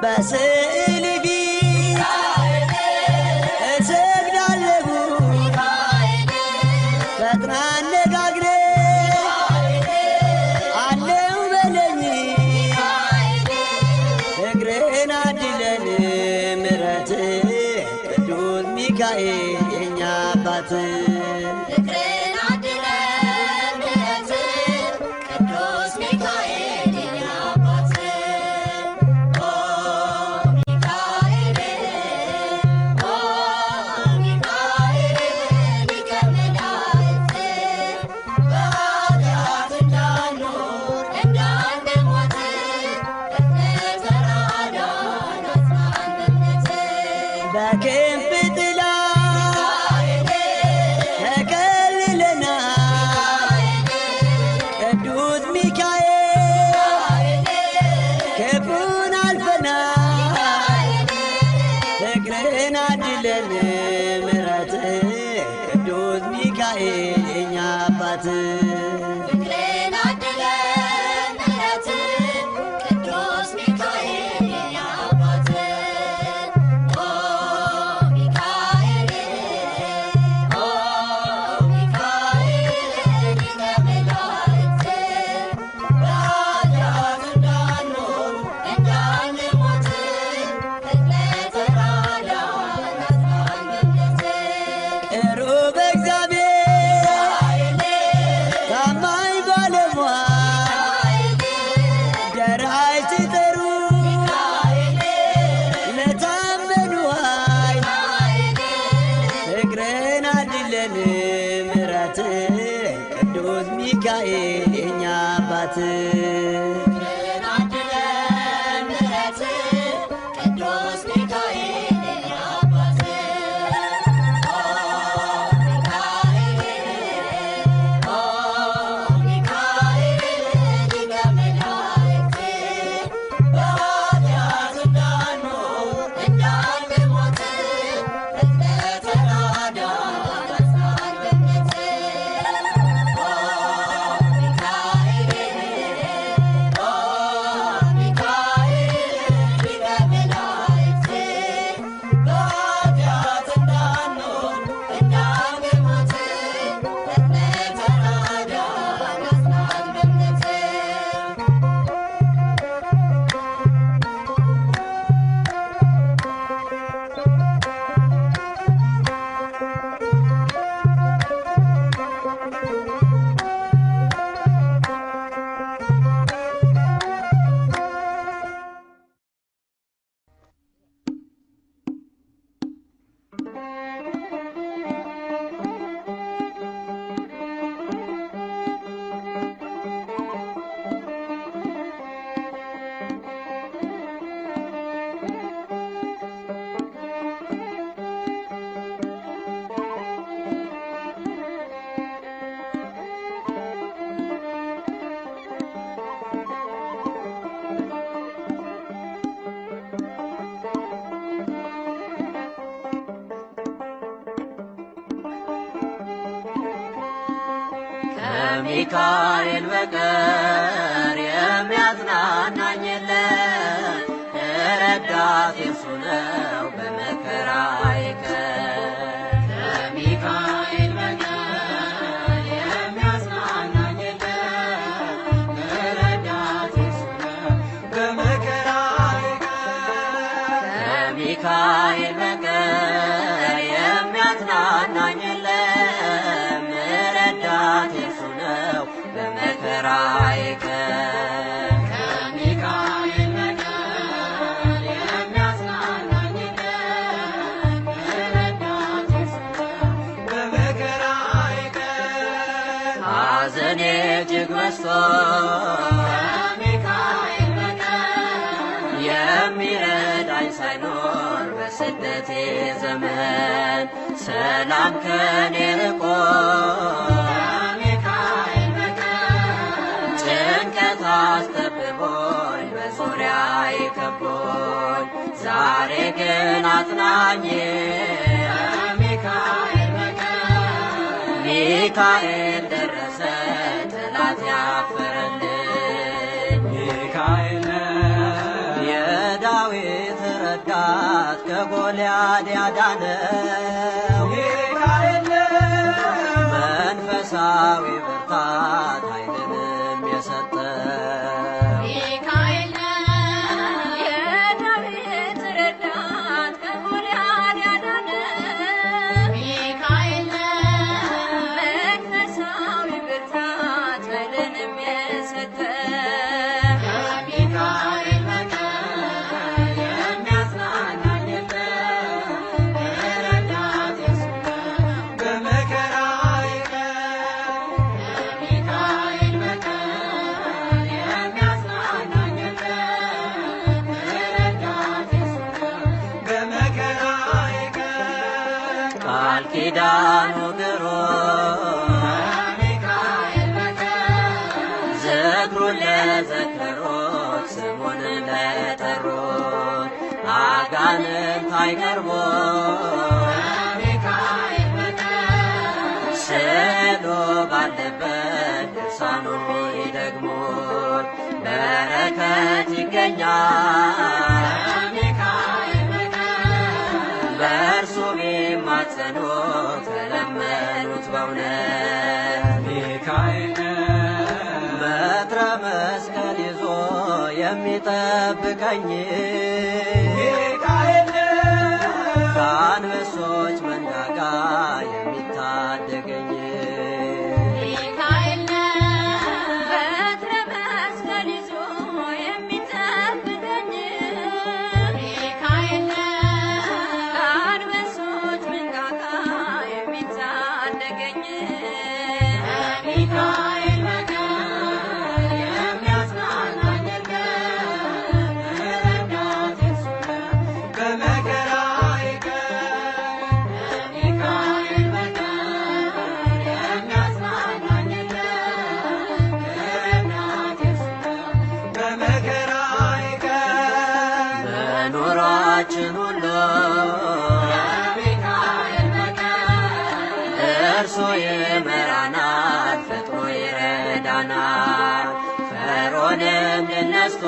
በስዕል ፊት አባት ቅዱስ ሚካኤል አባት ከሚካኤል በቀር የሚያጽናናኝ የለም፣ ረዳቴ እርሱ ነው በመከራዬ ቀን። ከሚካኤል በቀር የሚያጽናናኝ የለም፣ ረዳቴ እርሱ ነው በመከራዬ ቀን። ከሚካኤል በቀር የሚያጽናናኝ የለም፣ ረዳቴ እርሱ ነው በመከራዬ ቀን። ከሚካኤል በቀር የሚያጽናናኝ የለም፣ ረዳቴ እርሱ ነው በመከራዬ ቀን። ሐዘኔ እጅግ በዝቶ ከሚካኤል በቀር የሚረዳኝ ሳይኖር በስደቴ ዘመን ሰላም ከኔ ርቆ ከሚካኤል በቀር ጭንቀት አስጠብቦኝ በዙሪያዬ ከቦኝ ዛሬ ግን አጽናኜ ከሚካኤል በቀር ሚካኤል ደረሰ ጠላት ያፈረልኝ። ሚካኤል የዳዊት ረዳት ከጎልያድ ያዳነው ሚካኤል መንፈሳዊ ብርታት ኃይልንም የሰጠ ሚካኤል የዳዊት ረዳት ከጎልያድ ያዳነ ሚካኤል መንፈሳዊ ብርታት ኃይልንም የሰጠ ከሚካኤል በቀር የሚያጽናናኝ የለም፣ ረዳቴ እርሱ ነው በመከራዬ ቀን። ከሚካኤል በቀር የሚያጽናናኝ የለም፣ ረዳቴ እርሱ ነው በመከራዬ ቀን። ቃል ኪዳኑ ግሩም ከሚካኤል በቀር ዝክሩን ለዘከሩት ስሙን ለጠሩት አጋንንት አይቀርቡም። ከሚካኤል በቀር ስዕሉ ባለበት ድርሳኑ ይደግሙት በረከት ይገኛል። ከሚካኤል በቀር በእርሱ ቢማጸኑት ከለመኑት በእውነት ሚካኤል በትረ መስቀል ይዞ የሚጠብቀኝ ሚካኤል ከአንበሶች መንጋጋ የሚታደገኝ ሚካኤል በትረ መስቀል ይዞ የሚጠብቀኝ ሚካኤል ከአንበሶች መንጋጋ የሚታደገኝ ሚካኤል በቀር በኑሯችን ሁሉ የሚካኤል በቀር እርሱ ይመራናል፣ ፈጥኖ ይረዳናል። ፈርዖንን ድል ነስቶ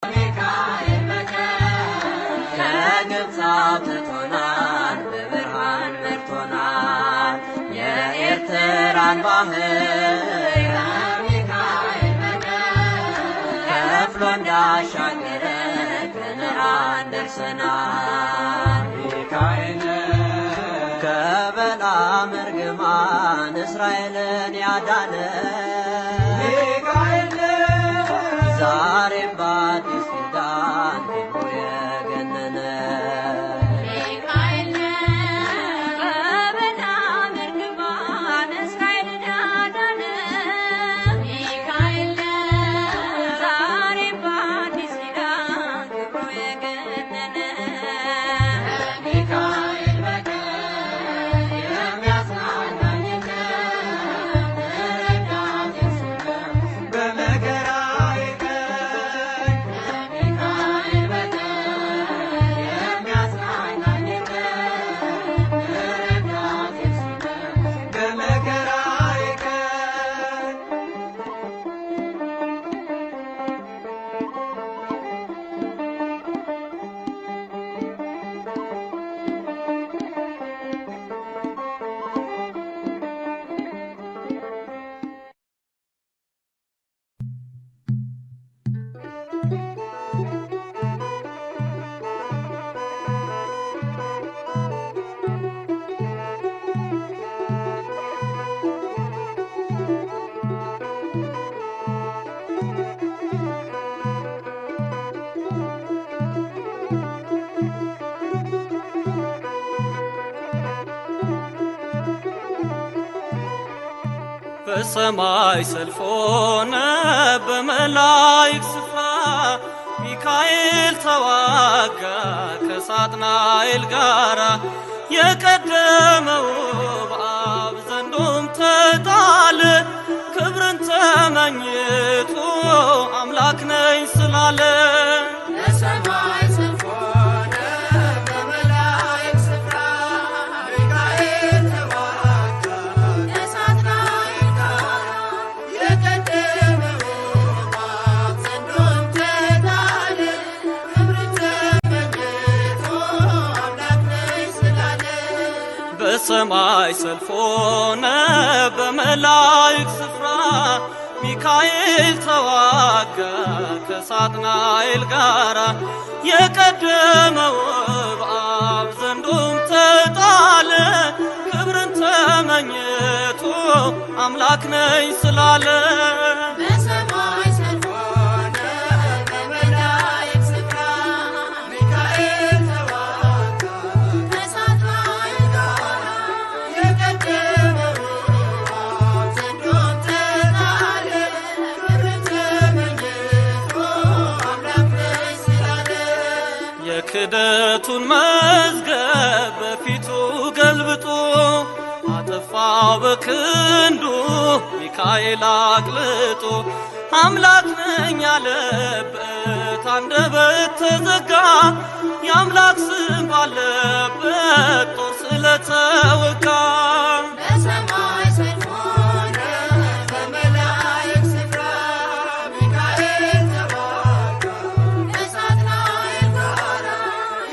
የሚካኤል በቀር ከግብፅ አውጥቶናል፣ በብርሃን መርቶናል። የኤርትራን ባህር የሚካኤል በቀር ከፍሎ እንዳሻገረ ከነዓን ደርሰናል። ሚካኤል ከበለዓም እርግማን እስራኤልን ያዳነ ሚካኤል ዛሬም በአዲስ ኪዳን ክብሩ የገነነ ሚካኤል ከበለዓም እርግማን እስራኤልን ያዳነ ሚካኤል ዛሬም በአዲስ ኪዳን ክብሩ የገነነ ሚካኤል በቀር የሚያጽናናኝ የለም፣ ረዳት እርሱ ነው በመከራዬ ቀን ሚካኤል በቀር የሚያጽናናኝ የለም፣ ረዳት እርሱ ነው በመከራዬ ቀን በሰማይ ሰልፍ ሆነ በመላእክት ስፍራ ሚካኤል ተዋጋ ከሳጥናኤል ጋራ የቀደመው በአብ ዘንዶም ተጣለ ክብርን ተመኝቶ አምላክ ነኝ ስላለ በሰማይ ሰልፍ ሆነ በመላእክት ስፍራ ሚካኤል ተዋጋ ከሳጥናኤል ጋር የቀደመው በአብ ዘንዶም ተጣለ ክብርን ተመኝቶ አምላክ ነኝ ስላለ በሰማይ ሰልፍ ሆነ በመላእክት ስፍራ ሚካኤል ተዋጋ ከሳጥናኤል ጋራ የቀደመው በአብ ዘንዶም ተጣለ ክብርን ተመኝቶ አምላክ ነኝ ስላለ በሰማይ ሰልፍ ሆነ በመላእክት ስፍራ ሚካኤል ተዋጋ ከሳጥናኤል ጋር የቀደመው በአብ ዘንዶም ተጣለ ክብርን ተመኝቶ አምላክ ነኝ ስላለ የክደቱን መዝገብ በፊቱ ገልብጦ አጠፋው በክንዱ ሚካኤል አቅልጦ አምላክ ነኝ ያለበት አንደበት ተዘጋ የአምላክ ስም ባለበት ጦር ስለተወጋ በሰማይ ሰልፍ ሆነ በመላእክት ስፍራ ሚካኤል ተዋጋ ከሳጥናኤል ጋር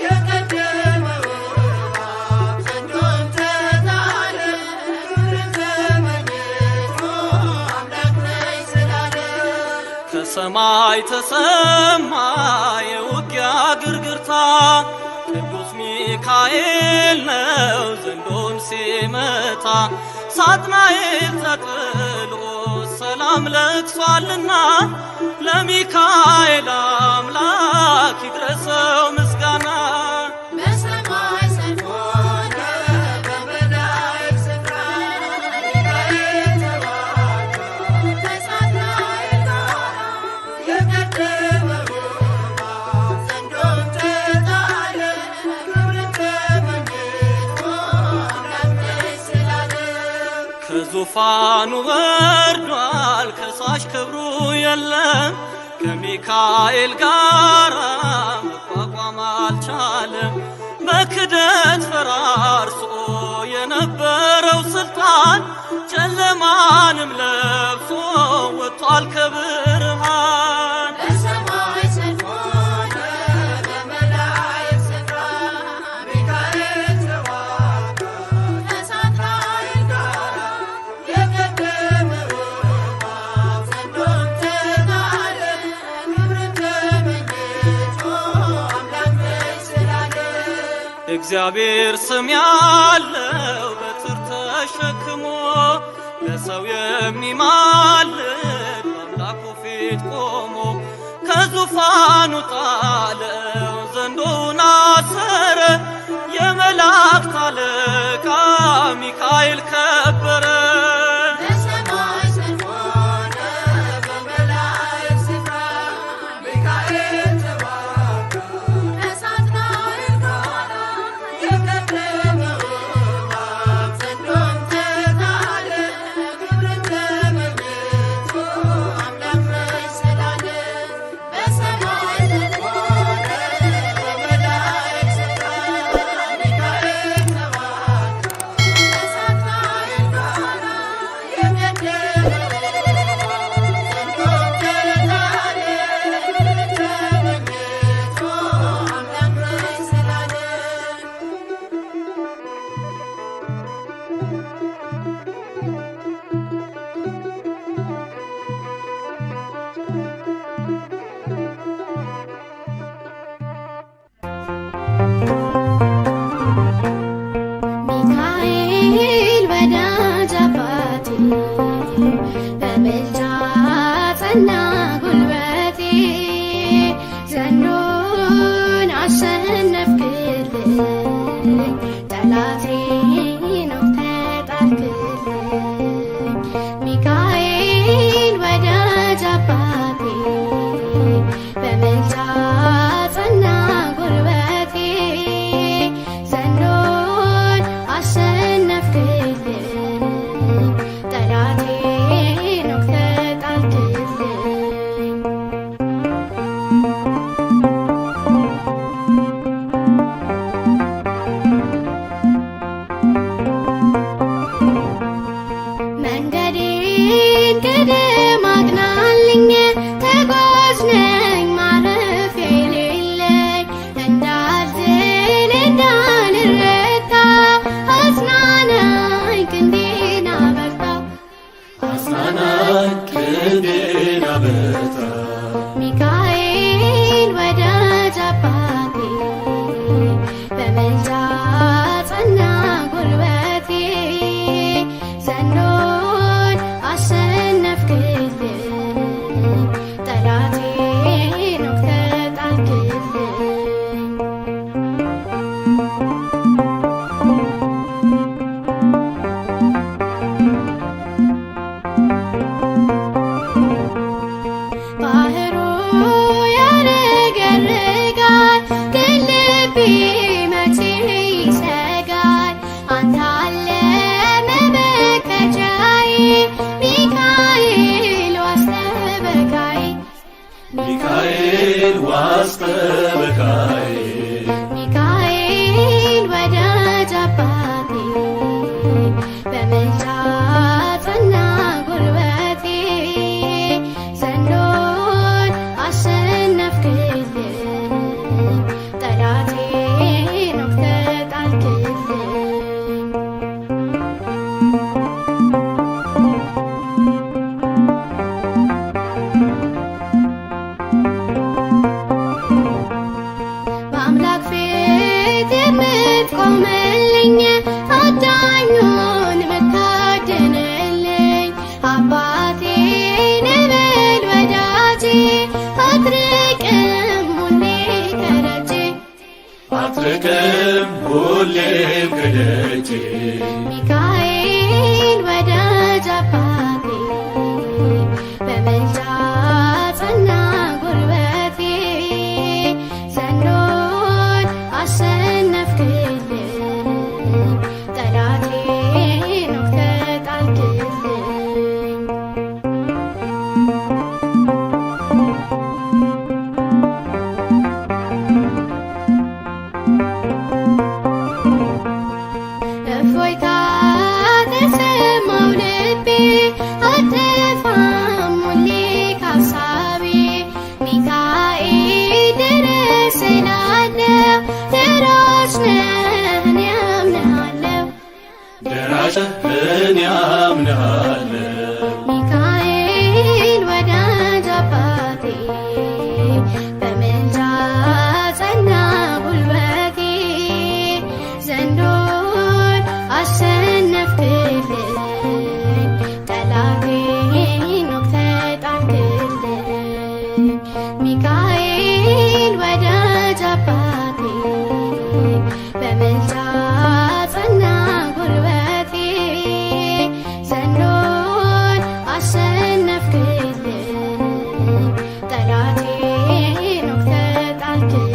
የቀደመው በአብ ዘንዶም ተጣለ ክብርን ተመኝቶ አምላክ ነኝ ስላለ ከሰማይ ተሰማ የውጊያ ግርግርታ ቅዱስ ሚካኤል ነው ዘንዶን ሲመታ ሳጥናኤል ተጥሎ ሰላም ለቅሷልና ለሚካኤል አምላክ ይድረሰው ምስጋና በሰማይ ሰልፍ ሆነ በመላእክት ስፍራ ሚካኤል ተዋጋ ከሳጥናኤል ጋር የቀደመው በአብ ዘንዶም ተጣለ ክብርን ተመኝቶ አምላክ ነኝ ስላለ ከዙፋኑ ወርዷል ከሳሽ ክብሩ የለም ከሚካኤል ጋር መቋቋም አልቻለም። በክደት ፈራርሶ የነበረው ስልጣን ጨለማንም ለብሶ ወጥቷል ከብርሃን። በሰማይ ሰልፍ ሆነ በመላእክት ስፍራ ሚካኤል ተዋጋ ከሳጥናኤል ጋራ የቀደመው እባብ ዘንዶን ተናደ ክብርን ተመኝቶ አምላክ ነኝ ስላለ እግዚአብሔር ስም ያለው በትር ተሸክሞ ለሰው የሚማልድ በአምላኩ ፊት ቆሞ ከዙፋኑ ጣለው ዘንዶውን አሰረ። የመላእክት አለቃ ሚካኤል ከበረ። በሰማይ ሰልፍ ሆነ በመላእክት ስፍራ ሚካኤል ተዋጋ ከሳጥናኤል ጋራ የቀደመው እባብ ዘንዶን ተናደ ክብርን ተመኝቶ አምላክ ነኝ ስላለ በሰማይ ሰልፍ ሆነ በመላእክት ስፍራ ሚካኤል ተዋጋ ከሳጥናኤል ጋራ የቀደመው እባብ ዘንዶን ተናደ ክብርን ተመኝቶ አምላክ ነኝ ስላለ ሚካኤል ወዳጅ አባቴ በምልጃ ጸና ጉልበቴ ዘንዶን አሸነፍክልኝ ጠላቴን ተጣልክልኝ ሚካኤል ወዳጅ አባቴ በምልጃ ጸና ጉልበቴ ዘንዶን አሸነፍክልኝ ጠላቴን ተጣልክልኝ መንገዴን ቅድም አቅናልኝ ተጓዥ ነኝ ማረፊያ የሌለኝ እንዳልዝል እንዳልረታ አጽናናኝ ክንዴን አበርታ አጽናናኝ ክንዴን አበርታ ሚካኤል ወዳጅ አባቴ በምልጃ ጸና ጉልበቴ ዘንዶን አሸነፍክልኝ ጠላቴን ተጣልክልኝ ባህሩ ያረገርጋል ግን ልቤ መቼ ይሰጋል አንተ አለ መመከቻዬ ሚካኤል ዋስጠበቃዬ ሚካኤል ዋስጠበቃዬ ሚካኤል ወዳጅ አባቴ በምልጃ ጸና ጉልበቴ ዘንዶን አሸነፍክልኝ ጠላቴን ተጣልክልኝ በአምላክ ፊት የምትቆምልኝ አዳኙን የምታድንልኝ አባቴ ነህ በል ወዳጄ አትርቅም ሁሌ ከደጄ አትርቅም ሁሌም ከደጄ ሚካኤል ወዳጅ አባቴ በምልጃ ጸና ጉልበቴ ዘንዶን አሸነፍክልኝ ጠላቴን ተጣልክልኝ እኔ አምንሃለሁ ሚካኤል ወዳጅ አባቴ በምልጃ ጸና ጉልበቴ ዘንዶን አሸነፍክልኝ ጠላቴን ወግተህ ጣልክልኝ ሚካኤል ወዳጅ አባቴ በምልጃ ጸና ጉልበቴ ዘንዶን አሸነፍክልኝ ጠላቴን ወግተህ ጣልክልኝ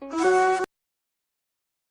Thank you.